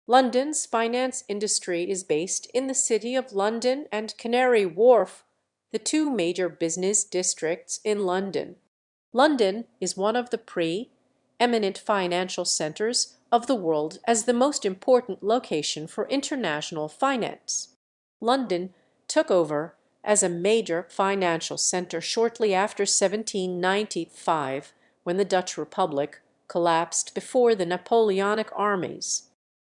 London's finance industry is based in the City of London and Canary Wharf, the two major business districts in London. London is one of the pre-eminent financial centers of the world as the most important location for international finance. London took over as a major financial center shortly after 1795, when the Dutch Republic collapsed before the Napoleonic armies.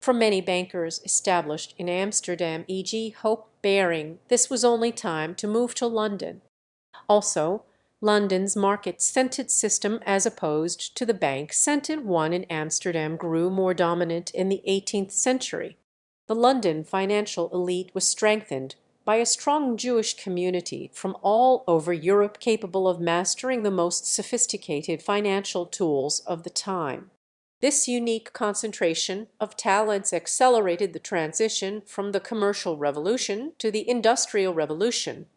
For many bankers established in Amsterdam, e.g. Hope Baring, this was only time to move to London. Also, London's market-centered system, as opposed to the bank-centered one in Amsterdam, grew more dominant in the 18th century. The London financial elite was strengthened by a strong Jewish community from all over Europe capable of mastering the most sophisticated financial tools of the time. This unique concentration of talents accelerated the transition from the commercial revolution to the industrial revolution.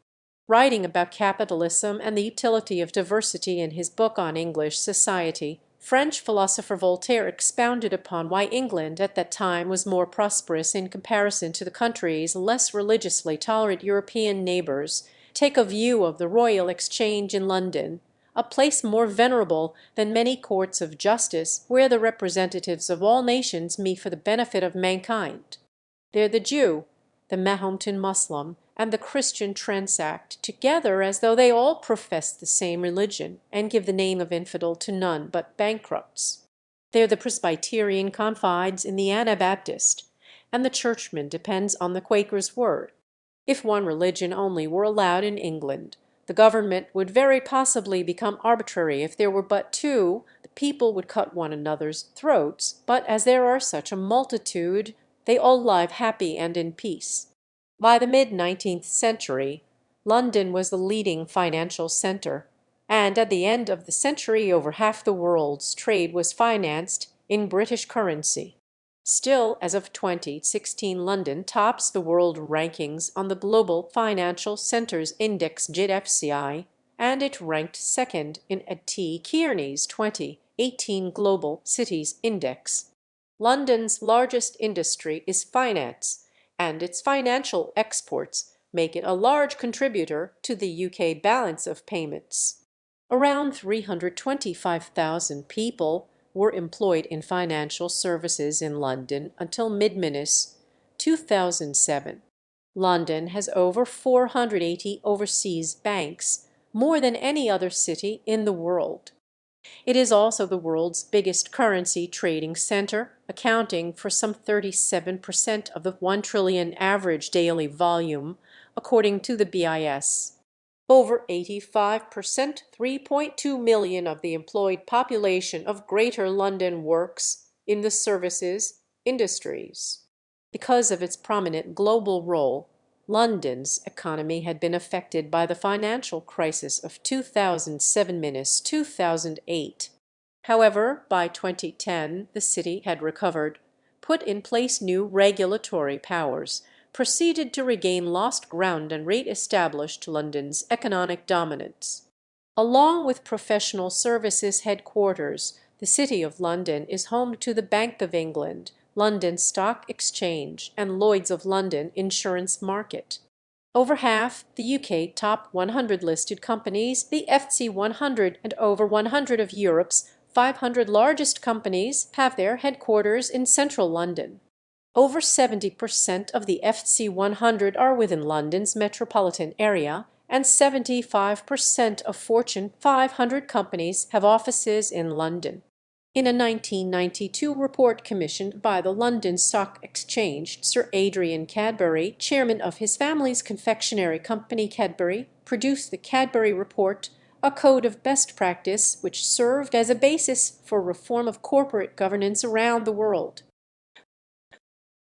Writing about capitalism and the utility of diversity in his book on English society, French philosopher Voltaire expounded upon why England at that time was more prosperous in comparison to the country's less religiously tolerant European neighbours. Take a view of the Royal Exchange in London, a place more venerable than many courts of justice, where the representatives of all nations meet for the benefit of mankind. There the Jew, the Mahometan Moslem, and the Christian transact together as though they all profess the same religion, and give the name of infidel to none but bankrupts. There the Presbyterian confides in the Anabaptist, and the churchman depends on the Quaker's word. If one religion only were allowed in England, the government would very possibly become arbitrary. If there were but two, the people would cut one another's throats, but as there are such a multitude, they all live happy and in peace. By the mid-19th century, London was the leading financial centre, and at the end of the century over half the world's trade was financed in British currency. Still, as of 2016, London tops the world rankings on the Global Financial Centres Index GFCI, and it ranked second in Ed T. Kearney's 2018 Global Cities Index. London's largest industry is finance, and its financial exports make it a large contributor to the UK balance of payments. Around 325,000 people were employed in financial services in London until mid-2007. London has over 480 overseas banks, more than any other city in the world. It is also the world's biggest currency trading center, accounting for some 37% of the 1 trillion average daily volume, according to the BIS. Over 85%, 3.2 million of the employed population of Greater London works in the services industries. Because of its prominent global role, London's economy had been affected by the financial crisis of 2007–2008. However, by 2010, the city had recovered, put in place new regulatory powers, proceeded to regain lost ground and re-established London's economic dominance. Along with professional services headquarters, the City of London is home to the Bank of England, London Stock Exchange, and Lloyd's of London insurance market. Over half the UK top 100 listed companies, the FTSE 100, and over 100 of Europe's 500 largest companies have their headquarters in central London. Over 70% of the FTSE 100 are within London's metropolitan area, and 75% of Fortune 500 companies have offices in London. In a 1992 report commissioned by the London Stock Exchange, Sir Adrian Cadbury, chairman of his family's confectionery company Cadbury, produced the Cadbury Report, a code of best practice which served as a basis for reform of corporate governance around the world.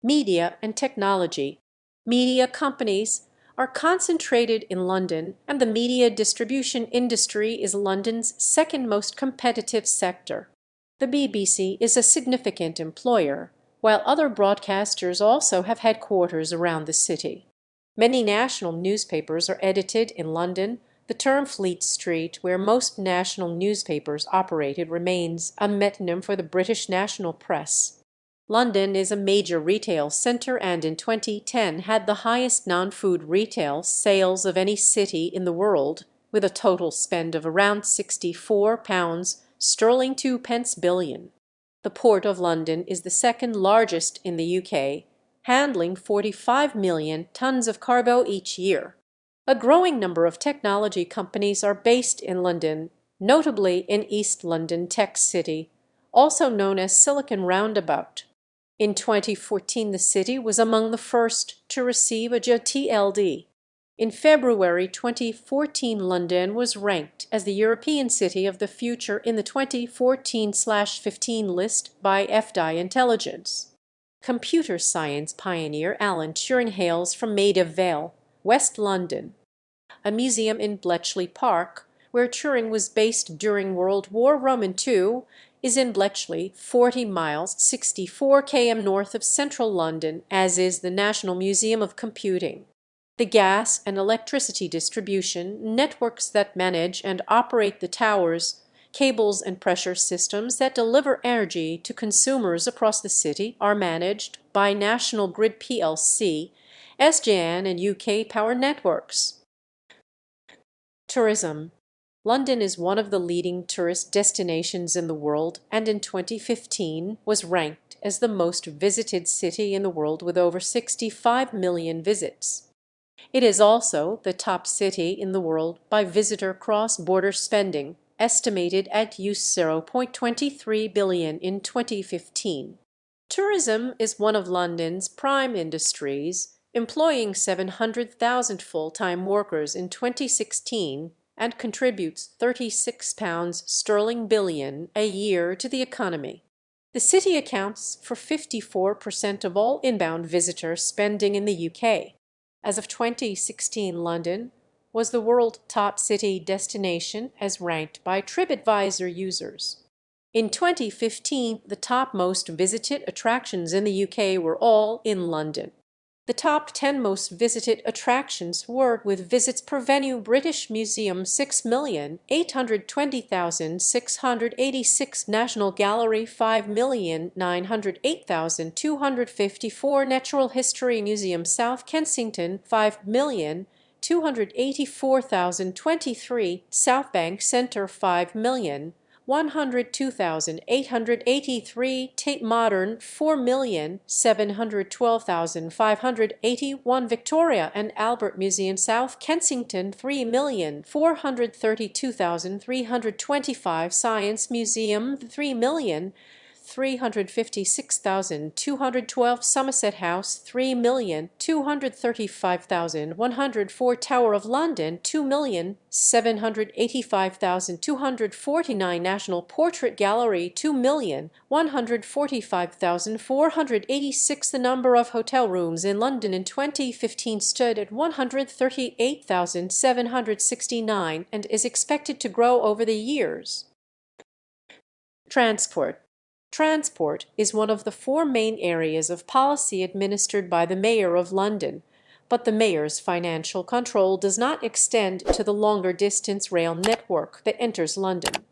Media and technology. Media companies are concentrated in London, and the media distribution industry is London's second most competitive sector. The BBC is a significant employer, while other broadcasters also have headquarters around the city. Many national newspapers are edited in London. The term Fleet Street, where most national newspapers operated, remains a metonym for the British national press. London is a major retail centre and in 2010 had the highest non-food retail sales of any city in the world, with a total spend of around £64 sterling 2 pence billion. The Port of London is the second largest in the UK, handling 45 million tons of cargo each year. A growing number of technology companies are based in London, notably in East London Tech City, also known as Silicon Roundabout. In 2014, the city was among the first to receive a GTLD. In February 2014, London was ranked as the European City of the Future in the 2014/15 list by FDI Intelligence. Computer science pioneer Alan Turing hails from Maida Vale, West London. A museum in Bletchley Park, where Turing was based during World War II, is in Bletchley, 40 miles 64 km north of central London, as is the National Museum of Computing. The gas and electricity distribution networks that manage and operate the towers, cables and pressure systems that deliver energy to consumers across the city are managed by National Grid plc, SJN and UK Power Networks. Tourism. London is one of the leading tourist destinations in the world and in 2015 was ranked as the most visited city in the world with over 65 million visits. It is also the top city in the world by visitor cross-border spending, estimated at €0.23 billion in 2015. Tourism is one of London's prime industries, employing 700,000 full-time workers in 2016 and contributes £36 sterling billion a year to the economy. The city accounts for 54% of all inbound visitor spending in the UK. As of 2016, London was the world top city destination as ranked by TripAdvisor users. In 2015, the top most visited attractions in the UK were all in London. The top 10 most visited attractions were, with visits per venue: British Museum 6,820,686, National Gallery 5,908,254, Natural History Museum South Kensington 5,284,023, South Bank Centre 5,102,883, Tate Modern 4,712,581, Victoria and Albert Museum South Kensington 3,432,325, Science Museum 3,356,212, Somerset House 3,235,104, Tower of London 2,785,249, National Portrait Gallery 2,145,486. The number of hotel rooms in London in 2015 stood at 138,769 and is expected to grow over the years. Transport. Transport is one of the four main areas of policy administered by the Mayor of London, but the Mayor's financial control does not extend to the longer-distance rail network that enters London.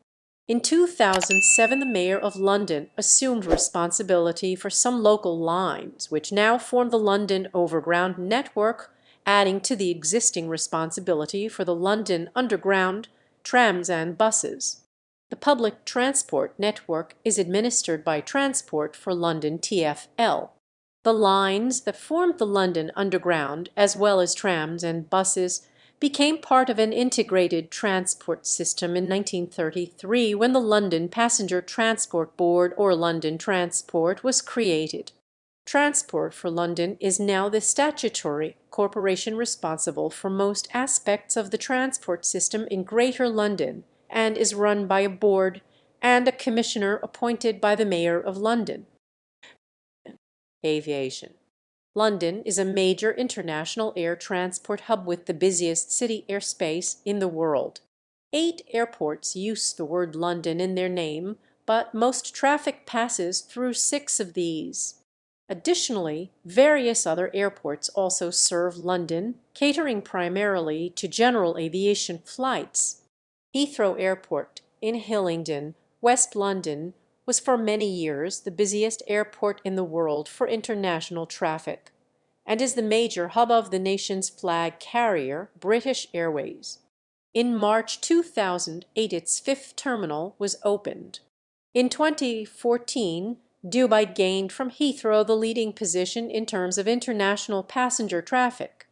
In 2007, the Mayor of London assumed responsibility for some local lines, which now form the London Overground network, adding to the existing responsibility for the London Underground, trams and buses. The public transport network is administered by Transport for London (TfL). The lines that form the London Underground, as well as trams and buses, became part of an integrated transport system in 1933 when the London Passenger Transport Board, or London Transport, was created. Transport for London is now the statutory corporation responsible for most aspects of the transport system in Greater London, and is run by a board and a commissioner appointed by the Mayor of London. Aviation. London is a major international air transport hub with the busiest city airspace in the world. 8 airports use the word London in their name, but most traffic passes through 6 of these. Additionally, various other airports also serve London, catering primarily to general aviation flights. Heathrow Airport in Hillingdon, West London, was for many years the busiest airport in the world for international traffic, and is the major hub of the nation's flag carrier, British Airways. In March 2008, its 5th terminal was opened. In 2014, Dubai gained from Heathrow the leading position in terms of international passenger traffic.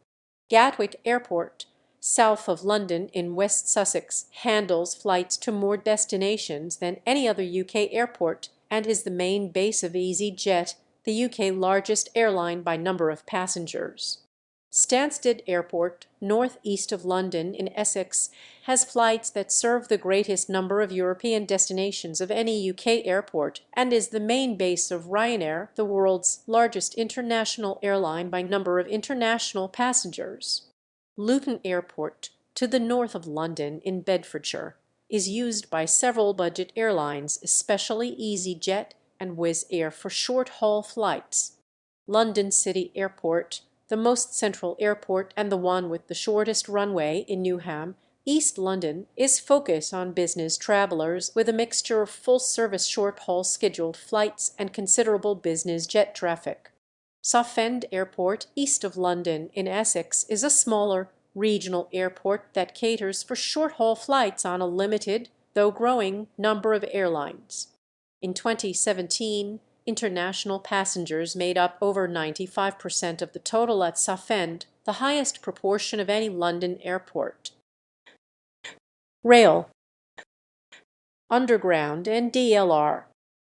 Gatwick Airport, south of London in West Sussex, handles flights to more destinations than any other UK airport and is the main base of EasyJet, the UK largest airline by number of passengers. Stansted Airport, north-east of London in Essex, has flights that serve the greatest number of European destinations of any UK airport and is the main base of Ryanair, the world's largest international airline by number of international passengers. Luton Airport, to the north of London in Bedfordshire, is used by several budget airlines, especially EasyJet and Wizz Air, for short-haul flights. London City Airport, the most central airport and the one with the shortest runway in Newham, East London, is focused on business travellers with a mixture of full-service short-haul scheduled flights and considerable business jet traffic. Southend Airport, east of London in Essex, is a smaller regional airport that caters for short-haul flights on a limited, though growing, number of airlines. In 2017, international passengers made up over 95% of the total at Southend, the highest proportion of any London airport. Rail. Underground and DLR.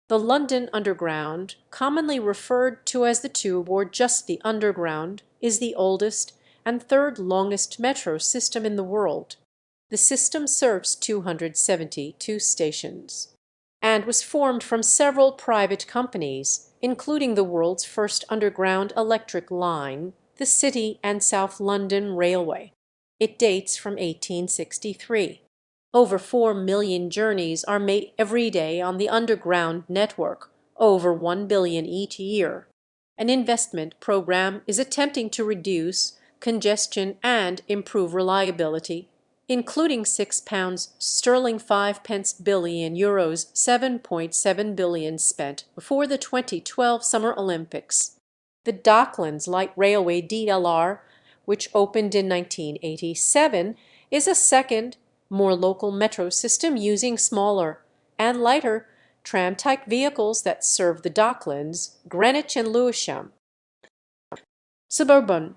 The London Underground, commonly referred to as the Tube or just the Underground, is the oldest and 3rd longest metro system in the world. The system serves 272 stations and was formed from several private companies, including the world's first underground electric line, the City and South London Railway. It dates from 1863. Over 4 million journeys are made every day on the underground network, over 1 billion each year. An investment program is attempting to reduce congestion and improve reliability, including £6 5 billion, euros 7.7 billion spent before the 2012 Summer Olympics. The Docklands Light Railway DLR, which opened in 1987, is a second, more local metro system using smaller and lighter tram-type vehicles that serve the Docklands, Greenwich and Lewisham. Suburban.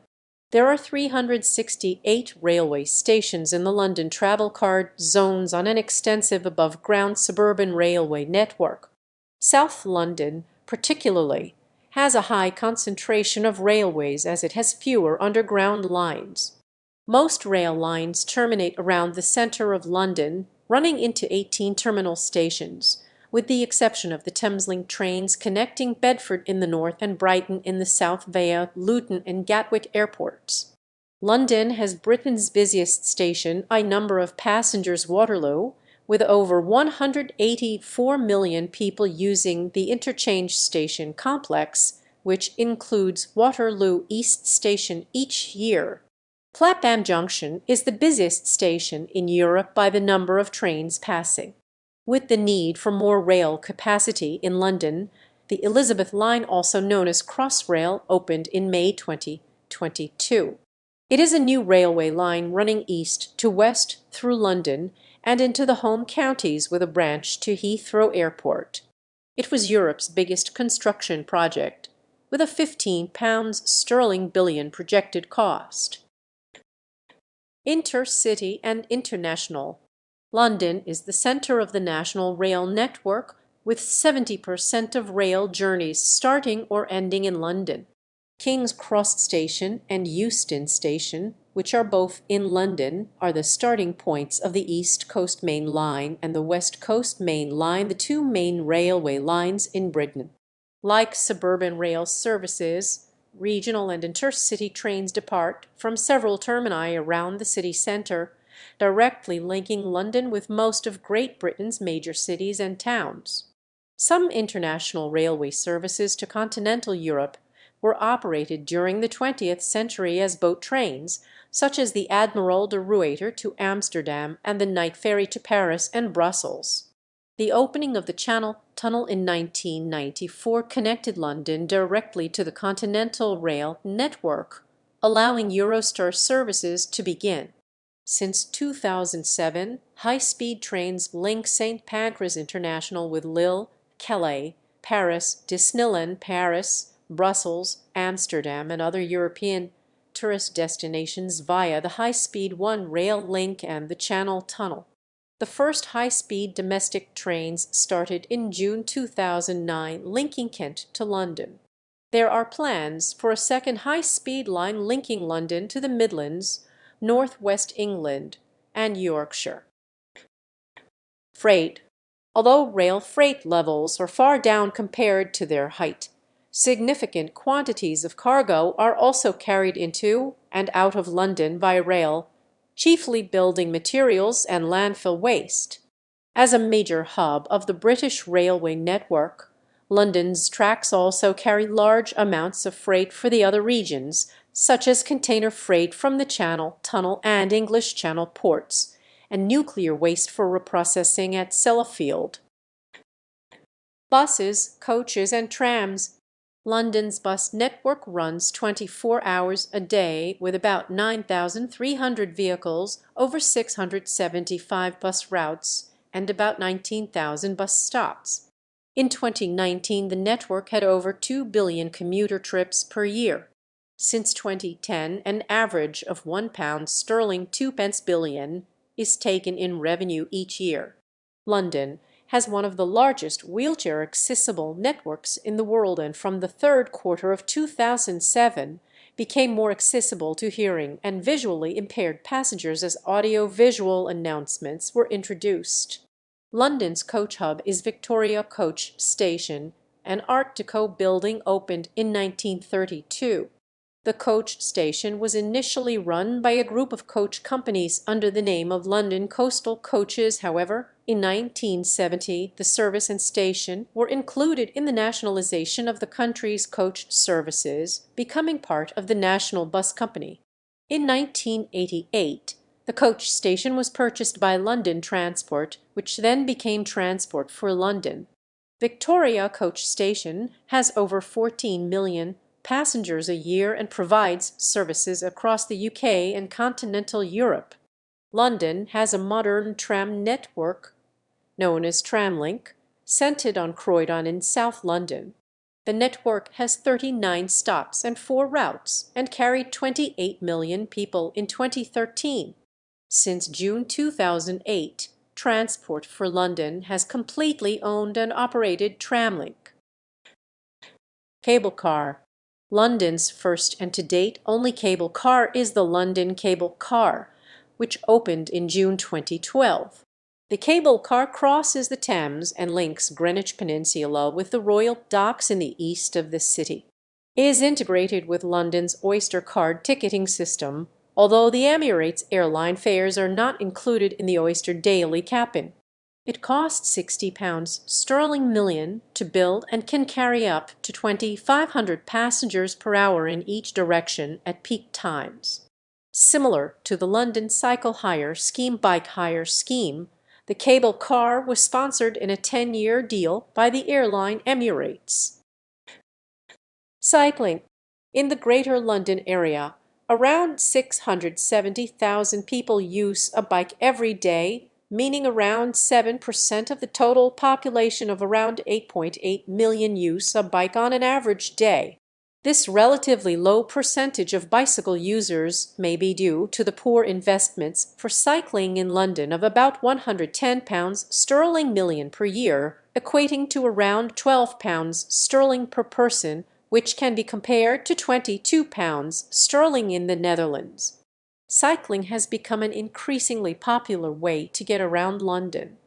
There are 368 railway stations in the London travel card zones on an extensive above-ground suburban railway network. South London, particularly, has a high concentration of railways as it has fewer underground lines. Most rail lines terminate around the centre of London, running into 18 terminal stations, with the exception of the Thameslink trains connecting Bedford in the north and Brighton in the south via Luton and Gatwick airports. London has Britain's busiest station by number of passengers, Waterloo, with over 184 million people using the interchange station complex, which includes Waterloo East Station each year. Clapham Junction is the busiest station in Europe by the number of trains passing. With the need for more rail capacity in London, the Elizabeth Line, also known as Crossrail, opened in May 2022. It is a new railway line running east to west through London and into the home counties with a branch to Heathrow Airport. It was Europe's biggest construction project, with a £15 billion projected cost. Intercity and international. London is the centre of the national rail network, with 70% of rail journeys starting or ending in London. King's Cross Station and Euston Station, which are both in London, are the starting points of the East Coast Main Line and the West Coast Main Line, the two main railway lines in Britain. Like suburban rail services, regional and intercity trains depart from several termini around the city centre, directly linking London with most of Great Britain's major cities and towns. Some international railway services to continental Europe were operated during the 20th century as boat trains, such as the Admiral de Ruyter to Amsterdam and the night ferry to Paris and Brussels. The opening of the Channel Tunnel in 1994 connected London directly to the Continental Rail network, allowing Eurostar services to begin. Since 2007, high-speed trains link St Pancras International with Lille, Calais, Paris, Disneyland Paris, Brussels, Amsterdam, and other European tourist destinations via the High-Speed 1 rail link and the Channel Tunnel. The first high-speed domestic trains started in June 2009, linking Kent to London. There are plans for a second high-speed line linking London to the Midlands, North West England, and Yorkshire. Freight. Although rail freight levels are far down compared to their height, significant quantities of cargo are also carried into and out of London by rail, chiefly building materials and landfill waste. As a major hub of the British railway network, London's tracks also carry large amounts of freight for the other regions, such as container freight from the Channel Tunnel and English Channel ports, and nuclear waste for reprocessing at Sellafield. Buses, coaches, and trams. London's bus network runs 24 hours a day with about 9,300 vehicles over 675 bus routes and about 19,000 bus stops. In 2019, the network had over 2 billion commuter trips per year. Since 2010, an average of £1 2 billion is taken in revenue each year. London has one of the largest wheelchair-accessible networks in the world, and from the third quarter of 2007 became more accessible to hearing and visually impaired passengers as audio-visual announcements were introduced. London's coach hub is Victoria Coach Station, an Art Deco building opened in 1932. The coach station was initially run by a group of coach companies under the name of London Coastal Coaches. However, in 1970, the service and station were included in the nationalisation of the country's coach services, becoming part of the National Bus Company. In 1988, the coach station was purchased by London Transport, which then became Transport for London. Victoria Coach Station has over 14 million passengers a year and provides services across the UK and continental Europe. London has a modern tram network known as Tramlink, centred on Croydon in South London. The network has 39 stops and 4 routes and carried 28 million people in 2013. Since June 2008, Transport for London has completely owned and operated Tramlink. Cable car. London's first and to date only cable car is the London Cable Car, which opened in June 2012. The cable car crosses the Thames and links Greenwich Peninsula with the Royal Docks in the east of the city. It is integrated with London's Oyster card ticketing system, although the Emirates airline fares are not included in the Oyster daily cabin. It costs £60 million to build and can carry up to 2,500 passengers per hour in each direction at peak times. Similar to the London Cycle Hire Scheme Bike Hire Scheme, the cable car was sponsored in a 10-year deal by the airline Emirates. Cycling. In the Greater London area, around 670,000 people use a bike every day, meaning around 7% of the total population of around 8.8 million use a bike on an average day. This relatively low percentage of bicycle users may be due to the poor investments for cycling in London of about £110 sterling million per year, equating to around £12 sterling per person, which can be compared to £22 sterling in the Netherlands. Cycling has become an increasingly popular way to get around London.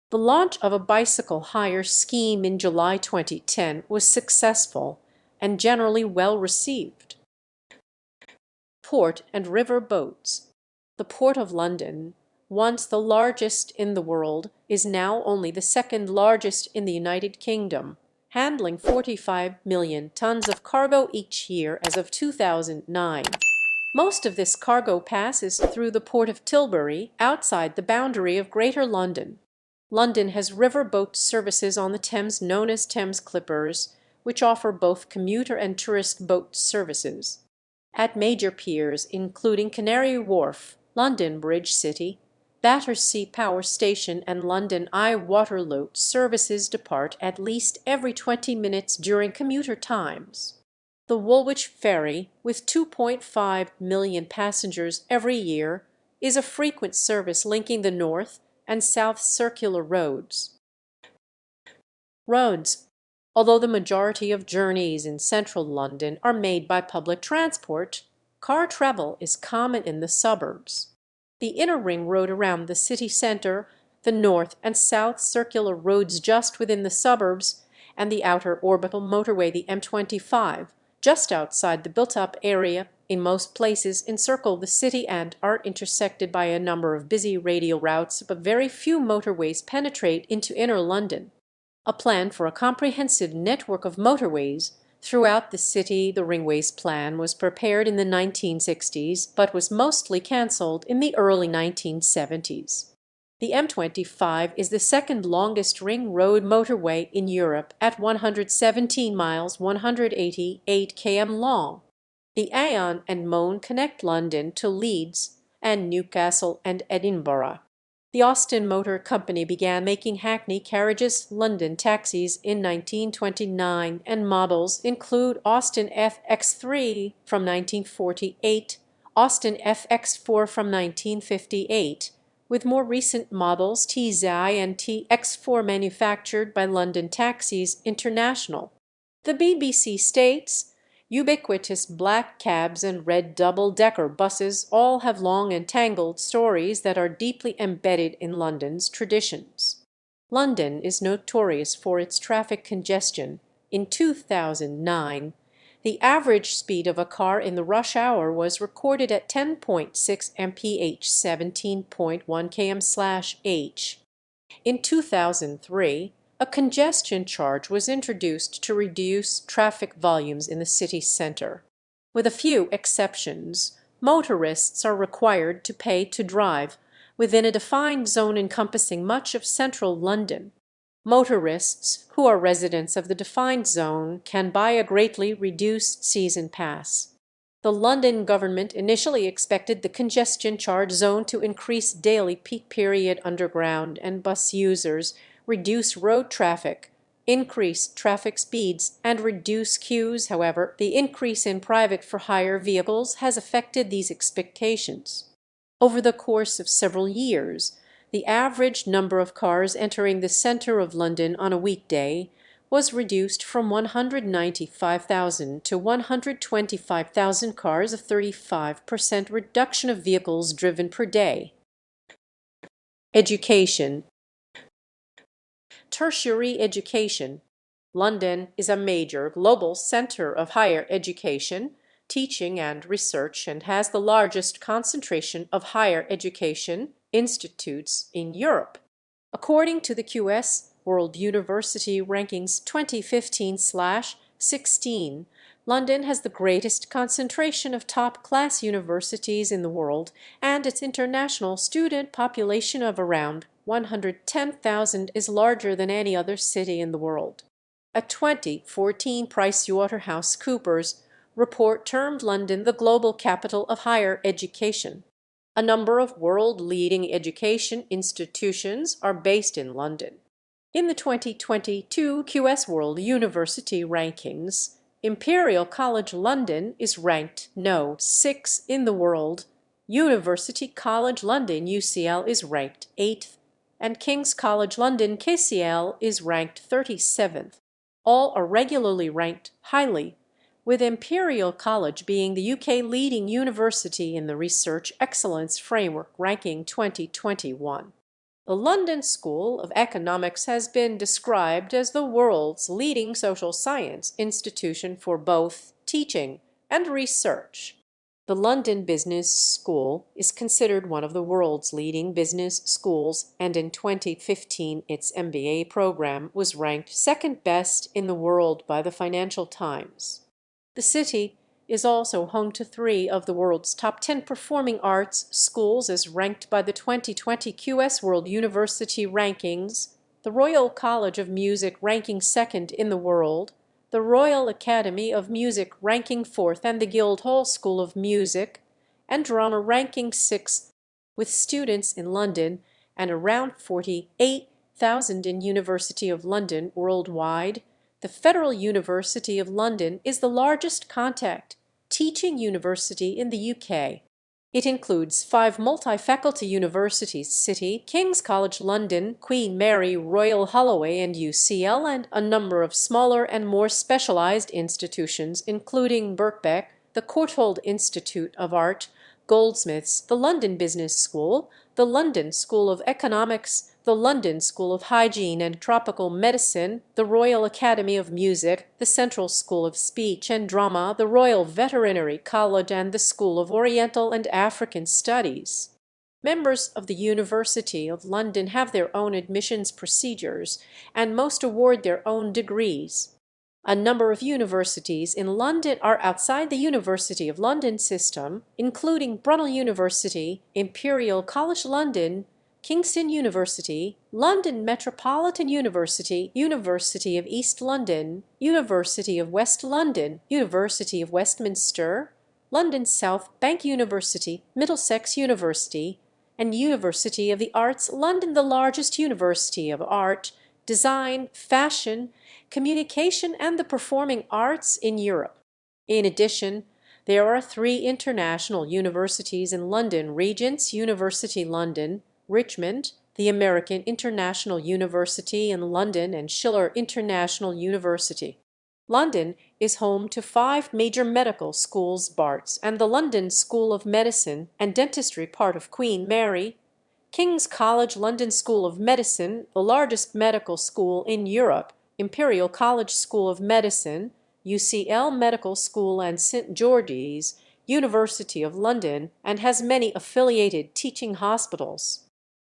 The launch of a bicycle hire scheme in July 2010 was successful and generally well received. Port and river boats. The Port of London, once the largest in the world, is now only the second largest in the United Kingdom, handling 45 million tons of cargo each year as of 2009. Most of this cargo passes through the Port of Tilbury, outside the boundary of Greater London. London has river boat services on the Thames known as Thames Clippers, which offer both commuter and tourist boat services. At major piers including Canary Wharf, London Bridge City, Battersea Power Station and London Eye Waterloo, services depart at least every 20 minutes during commuter times. The Woolwich Ferry, with 2.5 million passengers every year, is a frequent service linking the North and South Circular roads. Roads. Although the majority of journeys in central London are made by public transport, car travel is common in the suburbs. The inner ring road around the city centre, the North and South Circular roads just within the suburbs, and the outer orbital motorway, the M25, just outside the built-up area, in most places encircle the city and are intersected by a number of busy radial routes, but very few motorways penetrate into inner London. A plan for a comprehensive network of motorways throughout the city, the Ringways Plan, was prepared in the 1960s, but was mostly cancelled in the early 1970s. The M25 is the second longest ring road motorway in Europe at 117 miles, 188 km long. The Aon and Moan connect London to Leeds and Newcastle and Edinburgh. The Austin Motor Company began making hackney carriages London taxis in 1929, and models include Austin FX3 from 1948, Austin FX4 from 1958, with more recent models TZI and TX4 manufactured by London Taxis International. The BBC states, ubiquitous black cabs and red double-decker buses all have long and tangled stories that are deeply embedded in London's traditions. London is notorious for its traffic congestion. In 2009, the average speed of a car in the rush hour was recorded at 10.6 mph, 17.1 km/h. In 2003, a congestion charge was introduced to reduce traffic volumes in the city centre. With a few exceptions, motorists are required to pay to drive within a defined zone encompassing much of central London. Motorists who are residents of the defined zone can buy a greatly reduced season pass. The London government initially expected the congestion charge zone to increase daily peak period underground and bus users, reduce road traffic, increase traffic speeds, and reduce queues. However, the increase in private for hire vehicles has affected these expectations. Over the course of several years, the average number of cars entering the centre of London on a weekday was reduced from 195,000 to 125,000 cars, a 35% reduction of vehicles driven per day. Education. Tertiary education. London is a major global centre of higher education, teaching and research, and has the largest concentration of higher education institutes in Europe. According to the QS World University Rankings 2015/16, London has the greatest concentration of top-class universities in the world, and its international student population of around 110,000 is larger than any other city in the world. A 2014 PricewaterhouseCoopers report termed London the global capital of higher education. A number of world-leading education institutions are based in London. In the 2022 QS World University Rankings, Imperial College London is ranked No. 6 in the world. University College London UCL is ranked 8th, and King's College London KCL is ranked 37th. All are regularly ranked highly, with Imperial College being the UK leading university in the Research Excellence Framework ranking 2021. The London School of Economics has been described as the world's leading social science institution for both teaching and research. The London Business School is considered one of the world's leading business schools, and in 2015 its MBA program was ranked second best in the world by the Financial Times. The city is also home to 3 of the world's top 10 performing arts schools as ranked by the 2020 QS World University Rankings, the Royal College of Music ranking 2nd in the world, the Royal Academy of Music ranking 4th, and the Guildhall School of Music and Drama ranking 6th, with students in London and around 48,000 in University of London worldwide. The Federal University of London is the largest contact teaching university in the UK. It includes 5 multi-faculty universities: City, King's College London, Queen Mary, Royal Holloway and UCL, and a number of smaller and more specialized institutions including Birkbeck, the Courtauld Institute of Art, Goldsmiths, the London Business School, the London School of Economics, the London School of Hygiene and Tropical Medicine, the Royal Academy of Music, the Central School of Speech and Drama, the Royal Veterinary College, and the School of Oriental and African Studies. Members of the University of London have their own admissions procedures, and most award their own degrees. A number of universities in London are outside the University of London system, including Brunel University, Imperial College London, Kingston University, London Metropolitan University, University of East London, University of West London, University of Westminster, London South Bank University, Middlesex University, and University of the Arts London, the largest university of art, design, fashion, communication, and the performing arts in Europe. In addition, there are 3 international universities in London: Regent's University London, Richmond, the American International University in London, and Schiller International University. London is home to 5 major medical schools: Barts and the London School of Medicine and Dentistry, part of Queen Mary, King's College London School of Medicine, the largest medical school in Europe, Imperial College School of Medicine, UCL Medical School, and St George's University of London, and has many affiliated teaching hospitals.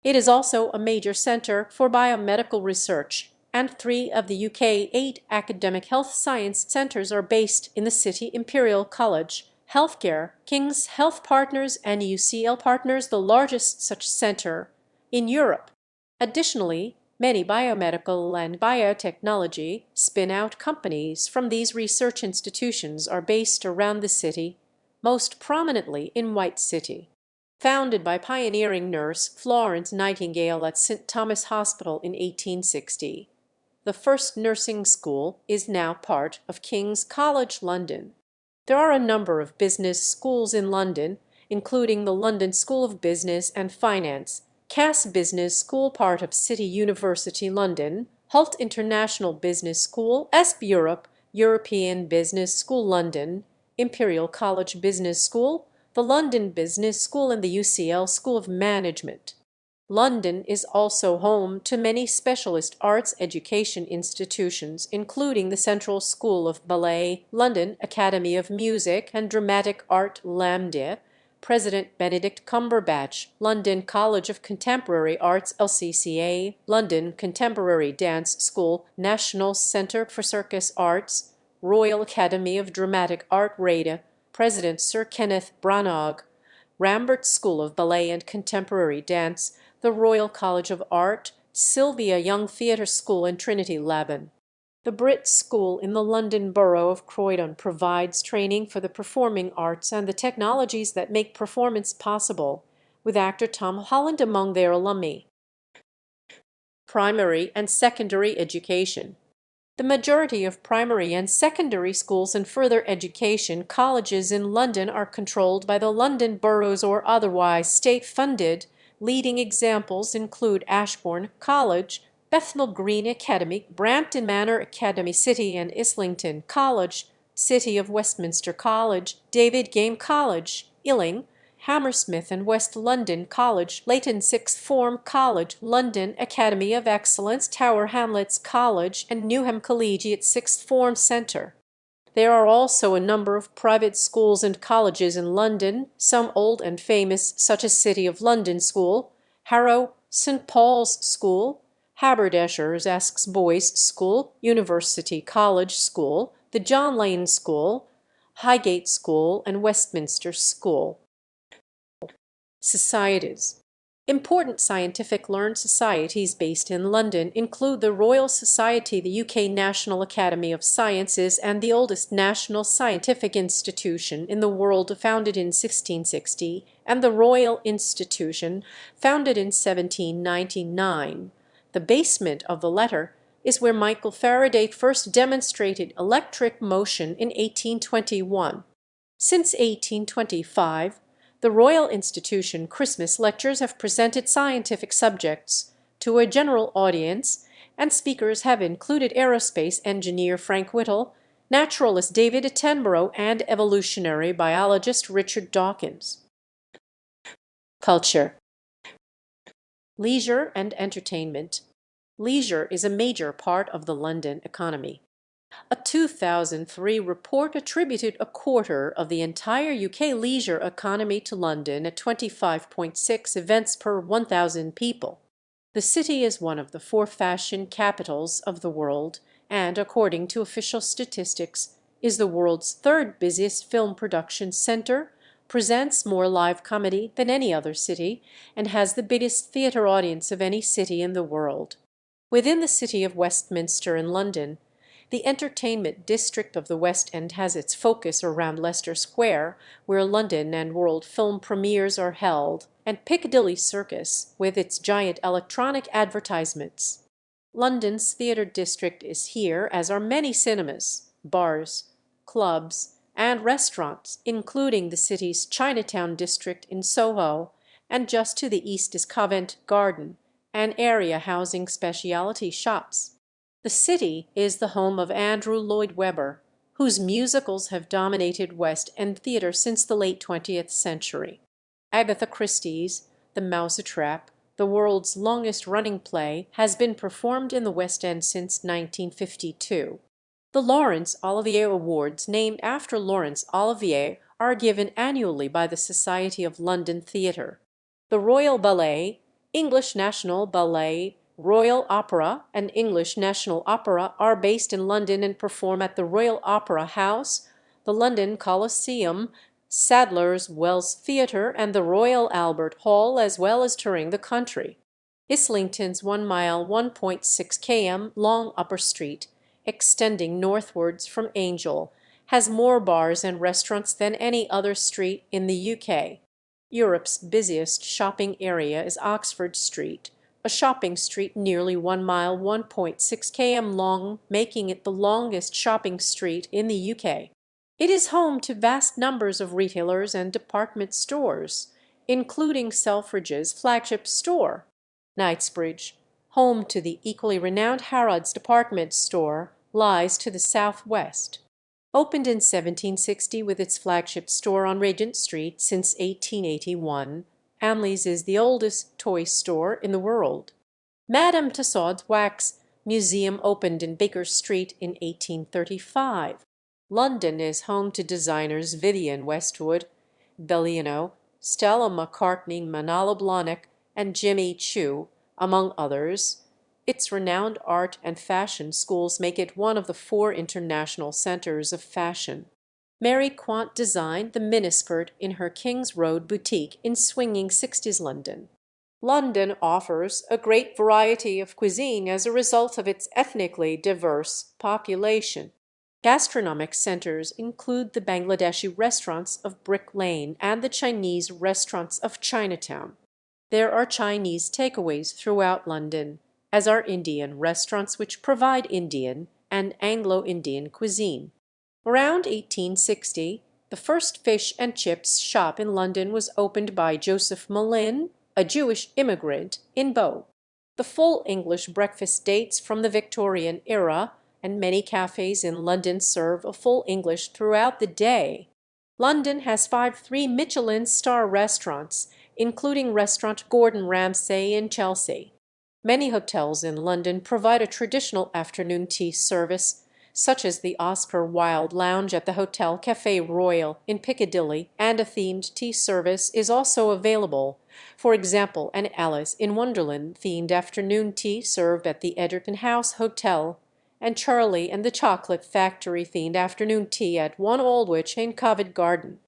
It is also a major centre for biomedical research, and 3 of the UK 8 academic health science centres are based in the city: Imperial College Healthcare, King's Health Partners, and UCL Partners, the largest such centre in Europe. Additionally, many biomedical and biotechnology spin-out companies from these research institutions are based around the city, most prominently in White City. Founded by pioneering nurse Florence Nightingale at St Thomas Hospital in 1860, the first nursing school is now part of King's College London. There are a number of business schools in London, including the London School of Business and Finance, Cass Business School, part of City University London, Hult International Business School, ESP Europe, European Business School London, Imperial College Business School, the London Business School, and the UCL School of Management. London is also home to many specialist arts education institutions, including the Central School of Ballet, London Academy of Music and Dramatic Art LAMDA, President Benedict Cumberbatch, London College of Contemporary Arts LCCA, London Contemporary Dance School, National Centre for Circus Arts, Royal Academy of Dramatic Art RADA, President Sir Kenneth Branagh, Rambert School of Ballet and Contemporary Dance, the Royal College of Art, Sylvia Young Theatre School, and Trinity Laban. The Brit School in the London Borough of Croydon provides training for the performing arts and the technologies that make performance possible, with actor Tom Holland among their alumni. Primary and secondary education. The majority of primary and secondary schools and further education colleges in London are controlled by the London boroughs or otherwise state-funded. Leading examples include Ashbourne College, Bethnal Green Academy, Brampton Manor Academy, City and Islington College, City of Westminster College, David Game College, Ealing, Hammersmith and West London College, Leighton Sixth Form College, London Academy of Excellence, Tower Hamlets College, and Newham Collegiate Sixth Form Centre. There are also a number of private schools and colleges in London, some old and famous, such as City of London School, Harrow St Paul's School, Haberdashers' Aske's Boys' School, University College School, the John Lane School, Highgate School, and Westminster School. Societies. Important scientific learned societies based in London include the Royal Society, the UK National Academy of Sciences, and the oldest national scientific institution in the world, founded in 1660, and the Royal Institution, founded in 1799. The basement of the latter is where Michael Faraday first demonstrated electric motion in 1821. Since 1825, the Royal Institution Christmas lectures have presented scientific subjects to a general audience, and speakers have included aerospace engineer Frank Whittle, naturalist David Attenborough, and evolutionary biologist Richard Dawkins. Culture. Leisure and entertainment. Leisure is a major part of the London economy. A 2003 report attributed a quarter of the entire UK leisure economy to London at 25.6 events per 1,000 people. The city is one of the 4 fashion capitals of the world and, according to official statistics, is the world's 3rd busiest film production center, presents more live comedy than any other city, and has the biggest theatre audience of any city in the world. Within the city of Westminster in London, the entertainment district of the West End has its focus around Leicester Square, where London and world film premieres are held, and Piccadilly Circus, with its giant electronic advertisements. London's theatre district is here, as are many cinemas, bars, clubs, and restaurants, including the city's Chinatown district in Soho, and just to the east is Covent Garden, an area housing specialty shops. The city is the home of Andrew Lloyd Webber, whose musicals have dominated West End theatre since the late 20th century. Agatha Christie's The Mousetrap, the world's longest-running play, has been performed in the West End since 1952. The Laurence Olivier Awards, named after Laurence Olivier, are given annually by the Society of London Theatre. The Royal Ballet, English National Ballet, Royal Opera, and English National Opera are based in London and perform at the Royal Opera House, the London Coliseum, Sadler's Wells Theatre, and the Royal Albert Hall, as well as touring the country. Islington's 1 mile 1.6 km long Upper Street, extending northwards from Angel, has more bars and restaurants than any other street in the UK. Europe's busiest shopping area is Oxford Street, a shopping street nearly 1 mile 1.6 km long, making it the longest shopping street in the UK. It is home to vast numbers of retailers and department stores, including Selfridge's flagship store. Knightsbridge, home to the equally renowned Harrods department store, lies to the southwest. Opened in 1760 with its flagship store on Regent Street since 1881, Hamleys is the oldest toy store in the world. Madame Tussaud's Wax Museum opened in Baker Street in 1835. London is home to designers Vivienne Westwood, Galliano, Stella McCartney, Manolo Blahnik, and Jimmy Choo, among others. Its renowned art and fashion schools make it one of the 4 international centers of fashion. Mary Quant designed the miniskirt in her King's Road boutique in swinging 60s London. London offers a great variety of cuisine as a result of its ethnically diverse population. Gastronomic centers include the Bangladeshi restaurants of Brick Lane and the Chinese restaurants of Chinatown. There are Chinese takeaways throughout London, as are Indian restaurants which provide Indian and Anglo-Indian cuisine. Around 1860, the first fish and chips shop in London was opened by Joseph Mullin, a Jewish immigrant, in Bow. The full English breakfast dates from the Victorian era, and many cafes in London serve a full English throughout the day. London has 5 3-Michelin star restaurants, including restaurant Gordon Ramsay in Chelsea. Many hotels in London provide a traditional afternoon tea service, such as the Oscar Wilde Lounge at the Hotel Café Royal in Piccadilly, and a themed tea service is also available. For example, an Alice in Wonderland themed afternoon tea served at the Edgerton House Hotel, and Charlie and the Chocolate Factory themed afternoon tea at 1 Aldwych in Covent Garden.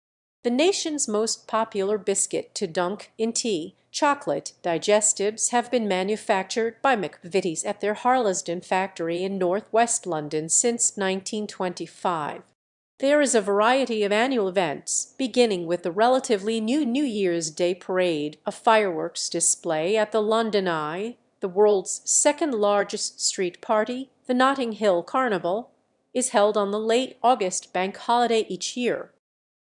The nation's most popular biscuit to dunk in tea, chocolate digestives, have been manufactured by McVitie's at their Harlesden factory in northwest London since 1925. There is a variety of annual events, beginning with the relatively new New Year's Day parade, a fireworks display at the London Eye. The world's second largest street party, the Notting Hill Carnival, is held on the late August bank holiday each year.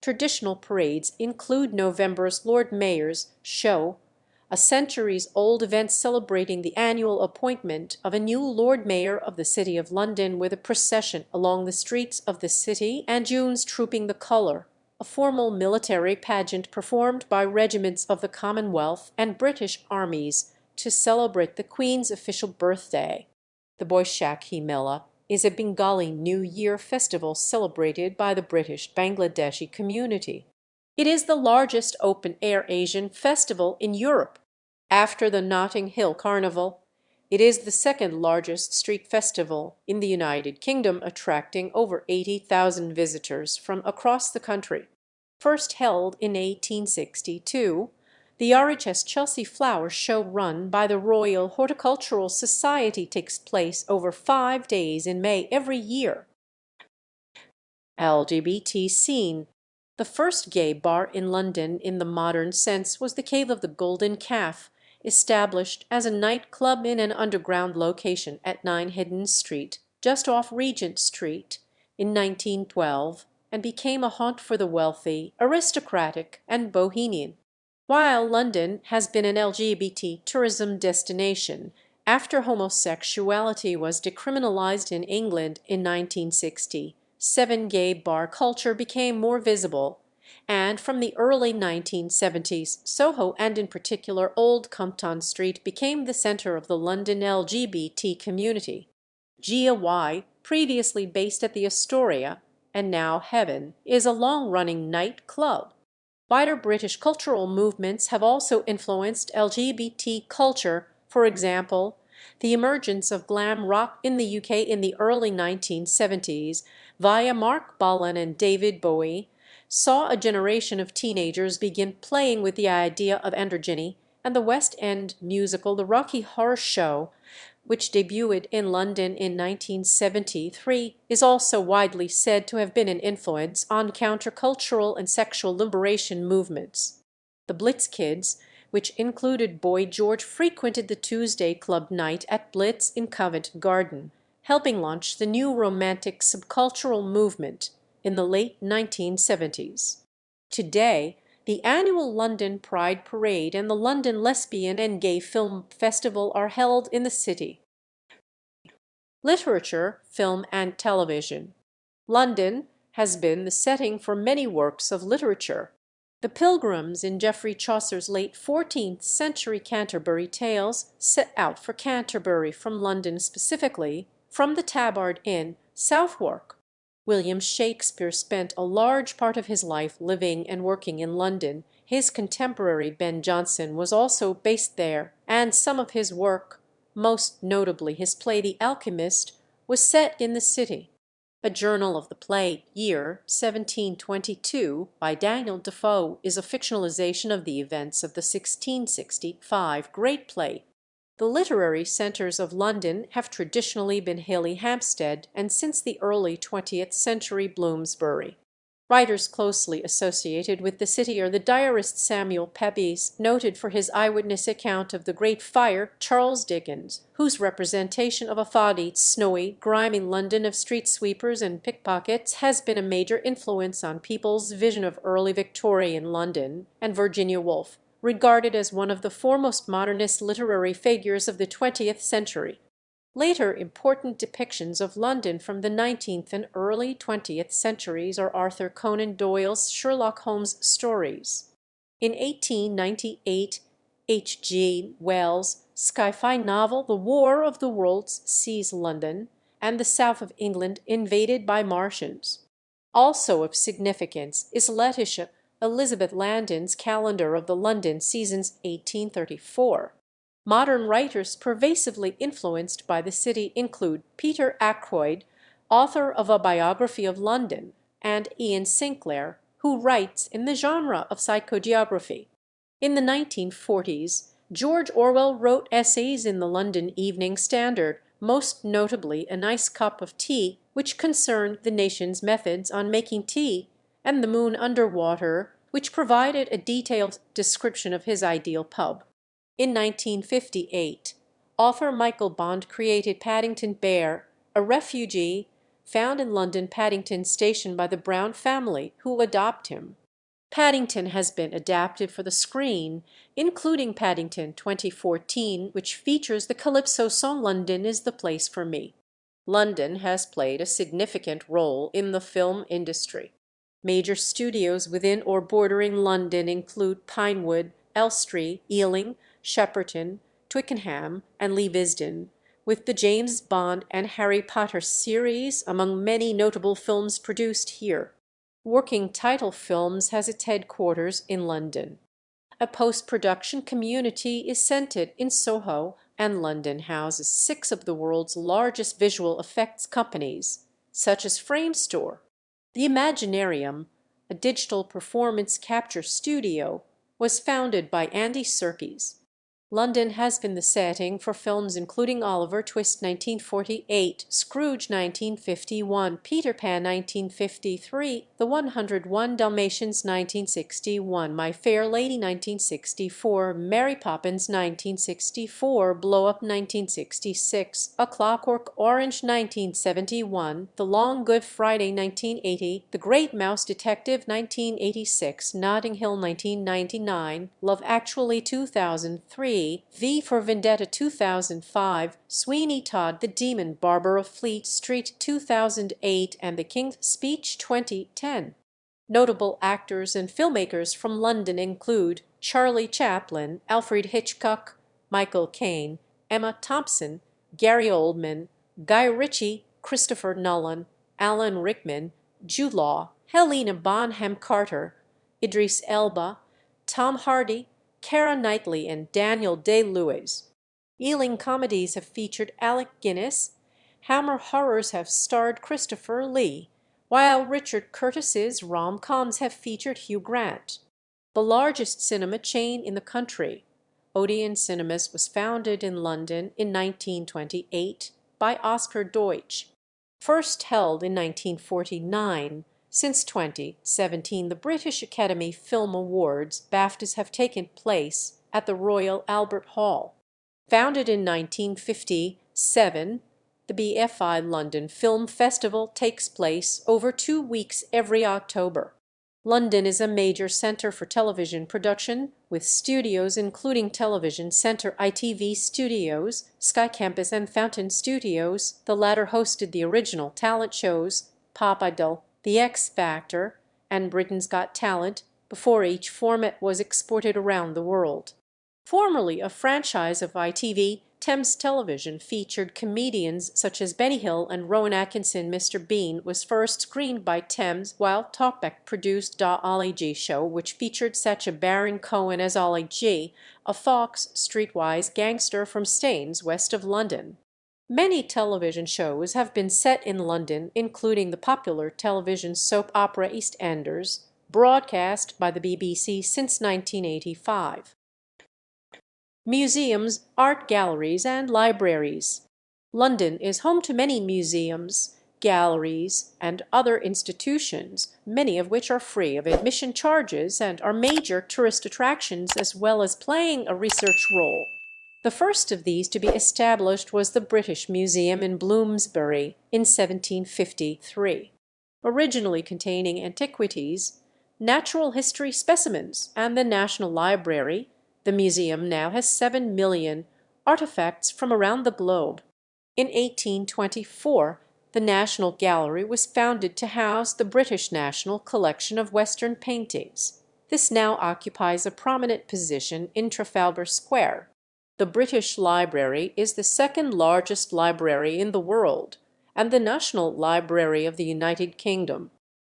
Traditional parades include November's Lord Mayor's Show, a centuries-old event celebrating the annual appointment of a new Lord Mayor of the City of London with a procession along the streets of the city, and June's Trooping the Colour, a formal military pageant performed by regiments of the Commonwealth and British armies to celebrate the Queen's official birthday. The Boishakhi Mela is a Bengali New Year festival celebrated by the British Bangladeshi community. It is the largest open-air Asian festival in Europe. After the Notting Hill Carnival, it is the second largest street festival in the United Kingdom, attracting over 80,000 visitors from across the country. First held in 1862, the RHS Chelsea Flower Show run by the Royal Horticultural Society takes place over 5 days in May every year. LGBT scene. The first gay bar in London in the modern sense was the Cave of the Golden Calf, established as a nightclub in an underground location at 9 Hidden Street, just off Regent Street, in 1912, and became a haunt for the wealthy, aristocratic, and bohemian. While London has been an LGBT tourism destination, after homosexuality was decriminalized in England in 1960, 7-gay bar culture became more visible, and from the early 1970s, Soho and in particular Old Compton Street became the center of the London LGBT community. Gia Y, previously based at the Astoria, and now Heaven, is a long-running night club. Wider British cultural movements have also influenced LGBT culture. For example, the emergence of glam rock in the UK in the early 1970s via Mark Bolan and David Bowie saw a generation of teenagers begin playing with the idea of androgyny, and the West End musical The Rocky Horror Show, which debuted in London in 1973, is also widely said to have been an influence on countercultural and sexual liberation movements. The Blitz Kids, which included Boy George, frequented the Tuesday Club night at Blitz in Covent Garden, helping launch the new romantic subcultural movement in the late 1970s. Today, the annual London Pride Parade and the London Lesbian and Gay Film Festival are held in the city. Literature, film, and television. London has been the setting for many works of literature. The Pilgrims in Geoffrey Chaucer's late 14th century Canterbury Tales set out for Canterbury from London, specifically from the Tabard Inn, Southwark. William Shakespeare spent a large part of his life living and working in London. His contemporary Ben Jonson was also based there, and some of his work, most notably his play The Alchemist, was set in the city. A journal of the play, Year 1722, by Daniel Defoe, is a fictionalization of the events of the 1665 great play. The literary centres of London have traditionally been Hely Hampstead, and since the early 20th century Bloomsbury. Writers closely associated with the city are the diarist Samuel Pepys, noted for his eyewitness account of the Great Fire, Charles Dickens, whose representation of a thaw-eat, snowy, grimy London of street sweepers and pickpockets has been a major influence on people's vision of early Victorian London, and Virginia Woolf, regarded as one of the foremost modernist literary figures of the 20th century. Later important depictions of London from the 19th and early 20th centuries are Arthur Conan Doyle's Sherlock Holmes stories. In 1898, H. G. Wells' sci-fi novel The War of the Worlds sees London and the south of England invaded by Martians. Also of significance is Letitia Elizabeth Landon's Calendar of the London Seasons 1834. Modern writers pervasively influenced by the city include Peter Ackroyd, author of A Biography of London, and Ian Sinclair, who writes in the genre of psychogeography. In the 1940s, George Orwell wrote essays in the London Evening Standard, most notably A Nice Cup of Tea, which concerned the nation's methods on making tea, and The Moon Under Water, which provided a detailed description of his ideal pub. In 1958, author Michael Bond created Paddington Bear, a refugee found in London Paddington Station by the Brown family, who adopt him. Paddington has been adapted for the screen, including Paddington 2014, which features the calypso song London is the Place for Me. London has played a significant role in the film industry. Major studios within or bordering London include Pinewood, Elstree, Ealing, Shepperton, Twickenham, and Leavisden, with the James Bond and Harry Potter series among many notable films produced here. Working Title Films has its headquarters in London. A post-production community is centered in Soho, and London houses 6 of the world's largest visual effects companies, such as Framestore. The Imaginarium, a digital performance capture studio, was founded by Andy Serkis. London has been the setting for films including Oliver Twist 1948, Scrooge 1951, Peter Pan 1953, The 101 Dalmatians 1961, My Fair Lady 1964, Mary Poppins 1964, Blow Up 1966, A Clockwork Orange 1971, The Long Good Friday 1980, The Great Mouse Detective 1986, Notting Hill 1999, Love Actually 2003, V for Vendetta 2005, Sweeney Todd the Demon Barber of Fleet Street 2008, and The King's Speech 2010. Notable actors and filmmakers from London include Charlie Chaplin, Alfred Hitchcock, Michael Caine, Emma Thompson, Gary Oldman, Guy Ritchie, Christopher Nolan, Alan Rickman, Jude Law, Helena Bonham Carter, Idris Elba, Tom Hardy, Keira Knightley, and Daniel Day-Lewis. Ealing comedies have featured Alec Guinness. Hammer horrors have starred Christopher Lee, while Richard Curtis's rom-coms have featured Hugh Grant. The largest cinema chain in the country, Odeon Cinemas, was founded in London in 1928 by Oscar Deutsch. First held in 1949, since 2017 the British Academy Film Awards (BAFTAs) have taken place at the Royal Albert Hall. Founded in 1957, the BFI London Film Festival takes place over 2 weeks every October. London is a major centre for television production, with studios including Television Centre ITV Studios, Sky Campus and Fountain Studios. The latter hosted the original talent shows Pop Idol, The X Factor, and Britain's Got Talent before each format was exported around the world. Formerly a franchise of ITV, Thames Television featured comedians such as Benny Hill and Rowan Atkinson. Mr. Bean was first screened by Thames, while Talkback produced Da Ollie G Show, which featured Sacha Baron Cohen as Ollie G, a fox, streetwise gangster from Staines, west of London. Many television shows have been set in London, including the popular television soap opera EastEnders, broadcast by the BBC since 1985. Museums, art galleries, and libraries. London is home to many museums. galleries, and other institutions, many of which are free of admission charges and are major tourist attractions as well as playing a research role. The first of these to be established was the British Museum in Bloomsbury in 1753. Originally containing antiquities, natural history specimens, and the National Library, the museum now has 7,000,000 artifacts from around the globe. In 1824, the National Gallery was founded to house the British National Collection of Western paintings. This now occupies a prominent position in Trafalgar Square. The British Library is the second largest library in the world, and the National Library of the United Kingdom.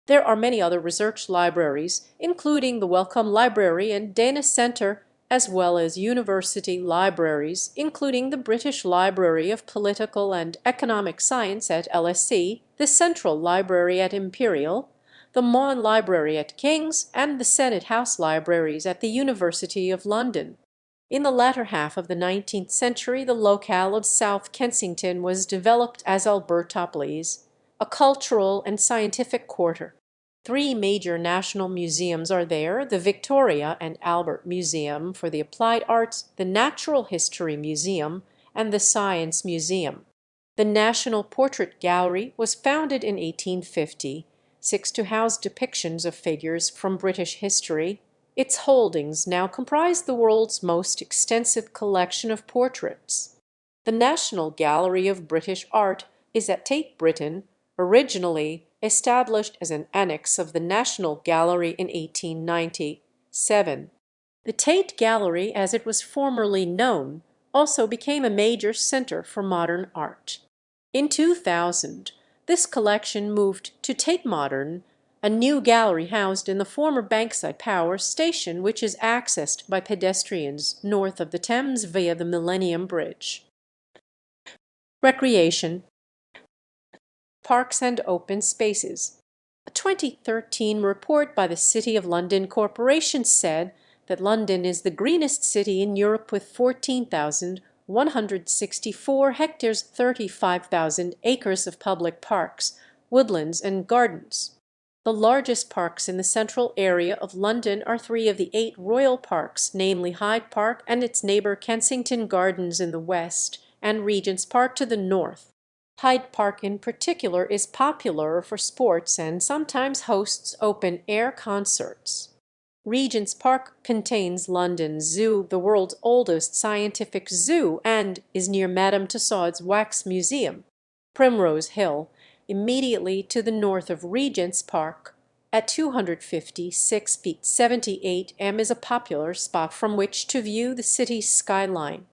There are many other research libraries, including the Wellcome Library and Dana Centre, as well as university libraries, including the British Library of Political and Economic Science at LSE, the Central Library at Imperial, the Maughan Library at King's, and the Senate House Libraries at the University of London. In the latter half of the 19th century, the locale of South Kensington was developed as Albertopolis, a cultural and scientific quarter. Three major national museums are there: the Victoria and Albert Museum for the Applied Arts, the Natural History Museum, and the Science Museum. The National Portrait Gallery was founded in 1856 to house depictions of figures from British history. Its holdings now comprise the world's most extensive collection of portraits. The National Gallery of British Art is at Tate Britain, originally established as an annex of the National Gallery in 1897. The Tate Gallery, as it was formerly known, also became a major center for modern art. In 2000, this collection moved to Tate Modern, a new gallery housed in the former Bankside Power Station, which is accessed by pedestrians north of the Thames via the Millennium Bridge. Recreation, parks and open spaces. A 2013 report by the City of London Corporation said that London is the greenest city in Europe with 14,164 hectares, 35,000 acres of public parks, woodlands, and gardens. The largest parks in the central area of London are three of the 8 royal parks, namely Hyde Park and its neighbour Kensington Gardens in the west, and Regent's Park to the north. Hyde Park in particular is popular for sports and sometimes hosts open-air concerts. Regent's Park contains London Zoo, the world's oldest scientific zoo, and is near Madame Tussauds Wax Museum. Primrose Hill, immediately to the north of Regent's Park, at 256 feet 78 m, is a popular spot from which to view the city's skyline.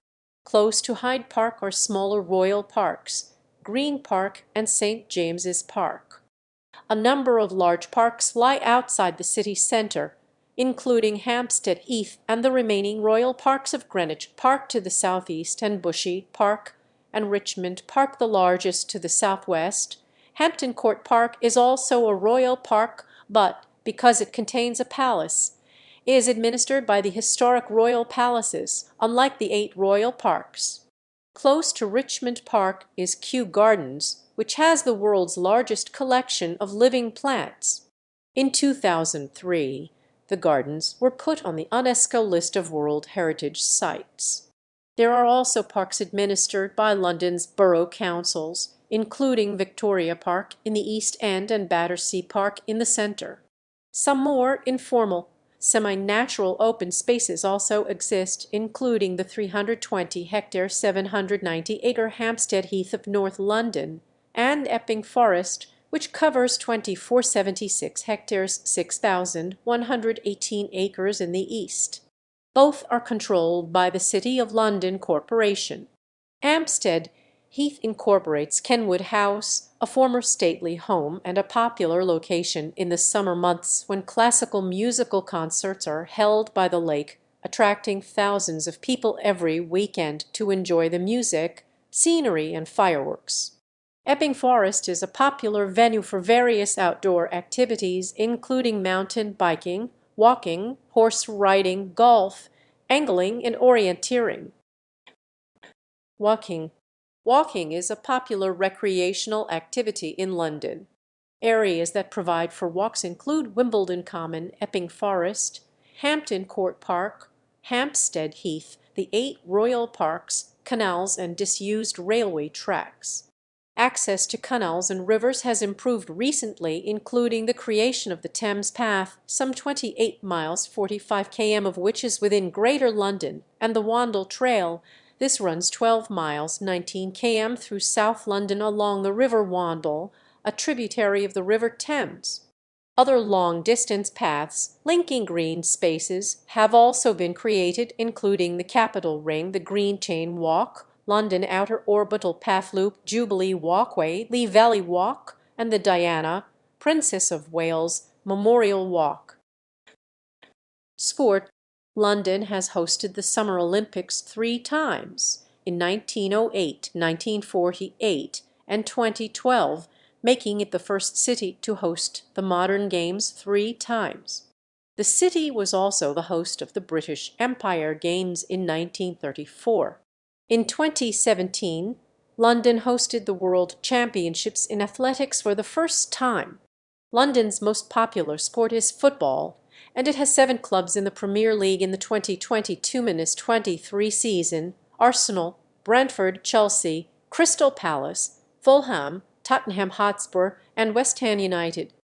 Close to Hyde Park are smaller royal parks, Green Park and St. James's Park. A number of large parks lie outside the city centre, including Hampstead Heath and the remaining royal parks of Greenwich Park to the southeast and Bushy Park and Richmond Park, the largest, to the southwest. Hampton Court Park is also a royal park, but, because it contains a palace, is administered by the historic royal palaces, unlike the 8 royal parks. Close to Richmond Park is Kew Gardens, which has the world's largest collection of living plants. In 2003, the gardens were put on the UNESCO list of World Heritage Sites. There are also parks administered by London's borough councils, including Victoria Park in the East End and Battersea Park in the centre. Some more informal, semi-natural open spaces also exist, including the 320-hectare, 790-acre Hampstead Heath of North London, and Epping Forest, which covers 2,476 hectares, 6,118 acres in the east. Both are controlled by the City of London Corporation. Hampstead Heath incorporates Kenwood House, a former stately home and a popular location in the summer months when classical musical concerts are held by the lake, attracting thousands of people every weekend to enjoy the music, scenery, and fireworks. Epping Forest is a popular venue for various outdoor activities, including mountain biking, walking, horse riding, golf, angling, and orienteering. Walking. Walking is a popular recreational activity in London. Areas that provide for walks include Wimbledon Common, Epping Forest, Hampton Court Park, Hampstead Heath, the 8 Royal Parks, canals and disused railway tracks. Access to canals and rivers has improved recently, including the creation of the Thames Path, some 28 miles 45 km of which is within Greater London, and the Wandle Trail. This runs 12 miles 19 km through South London along the River Wandle, a tributary of the River Thames. Other long-distance paths linking green spaces have also been created, including the Capital Ring, the Green Chain Walk, London Outer Orbital Path Loop, Jubilee Walkway, Lee Valley Walk, and the Diana, Princess of Wales, Memorial Walk. Sport. London has hosted the Summer Olympics 3 times, in 1908, 1948, and 2012, making it the first city to host the modern games 3 times. The city was also the host of the British Empire Games in 1934. In 2017, London hosted the World Championships in athletics for the first time. London's most popular sport is football, and it has 7 clubs in the Premier League in the 2022-23 season: Arsenal, Brentford, Chelsea, Crystal Palace, Fulham, Tottenham Hotspur, and West Ham United.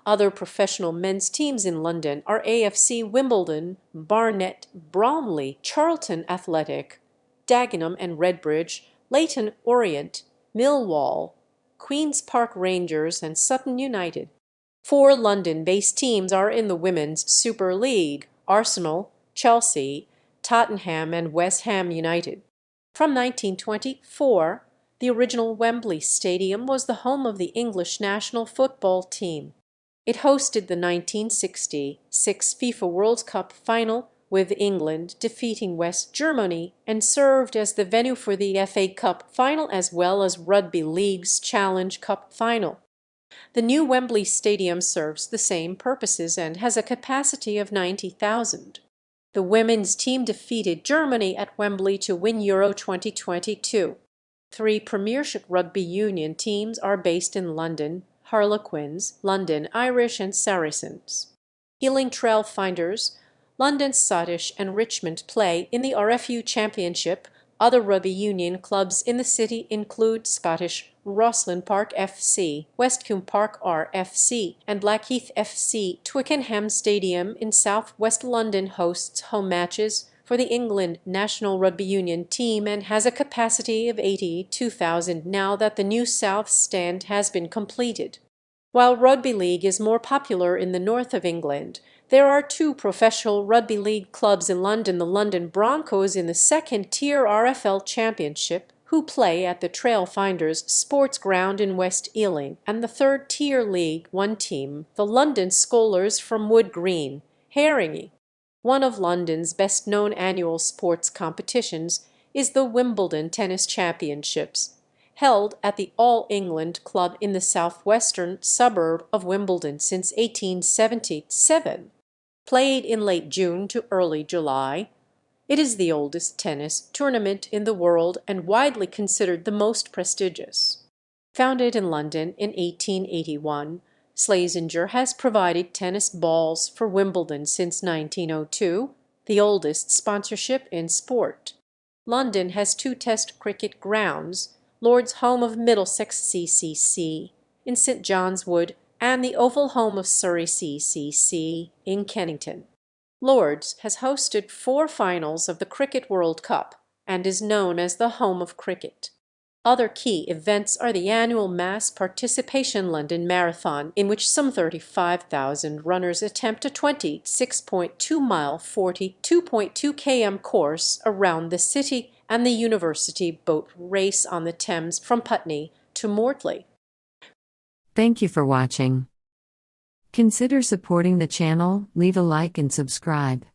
Other professional men's teams in London are AFC Wimbledon, Barnet, Bromley, Charlton Athletic, Dagenham and Redbridge, Leyton Orient, Millwall, Queen's Park Rangers, and Sutton United. 4 London-based teams are in the Women's Super League: Arsenal, Chelsea, Tottenham, and West Ham United. From 1924, the original Wembley Stadium was the home of the English national football team. It hosted the 1966 FIFA World Cup final, with England defeating West Germany, and served as the venue for the FA Cup final as well as Rugby League's Challenge Cup final. The new Wembley Stadium serves the same purposes and has a capacity of 90,000. The women's team defeated Germany at Wembley to win Euro 2022. 3 Premiership Rugby Union teams are based in London: Harlequins, London Irish, and Saracens. Ealing Trailfinders, London Scottish, and Richmond play in the RFU Championship. Other rugby union clubs in the city include Scottish Rosslyn Park FC, Westcombe Park RFC, and Blackheath FC. Twickenham Stadium in south-west London hosts home matches for the England national rugby union team and has a capacity of 82,000 now that the new South Stand has been completed. While rugby league is more popular in the north of England, there are 2 professional rugby league clubs in London: the London Broncos in the 2nd-tier RFL Championship, who play at the Trailfinders Sports Ground in West Ealing, and the 3rd-tier League One team, the London Skolars from Wood Green, Haringey. One of London's best-known annual sports competitions is the Wimbledon Tennis Championships, held at the All England Club in the southwestern suburb of Wimbledon since 1877. Played in late June to early July, it is the oldest tennis tournament in the world and widely considered the most prestigious. Founded in London in 1881, Slazenger has provided tennis balls for Wimbledon since 1902, the oldest sponsorship in sport. London has 2 Test cricket grounds: Lord's home of Middlesex CCC in St John's Wood, and the Oval home of Surrey CCC in Kennington. Lord's has hosted 4 finals of the Cricket World Cup and is known as the home of cricket. Other key events are the annual mass participation London Marathon, in which some 35,000 runners attempt a 26.2-mile 42.2 km course around the city, and the University Boat Race on the Thames from Putney to Mortley. Thank you for watching. Consider supporting the channel, leave a like and subscribe.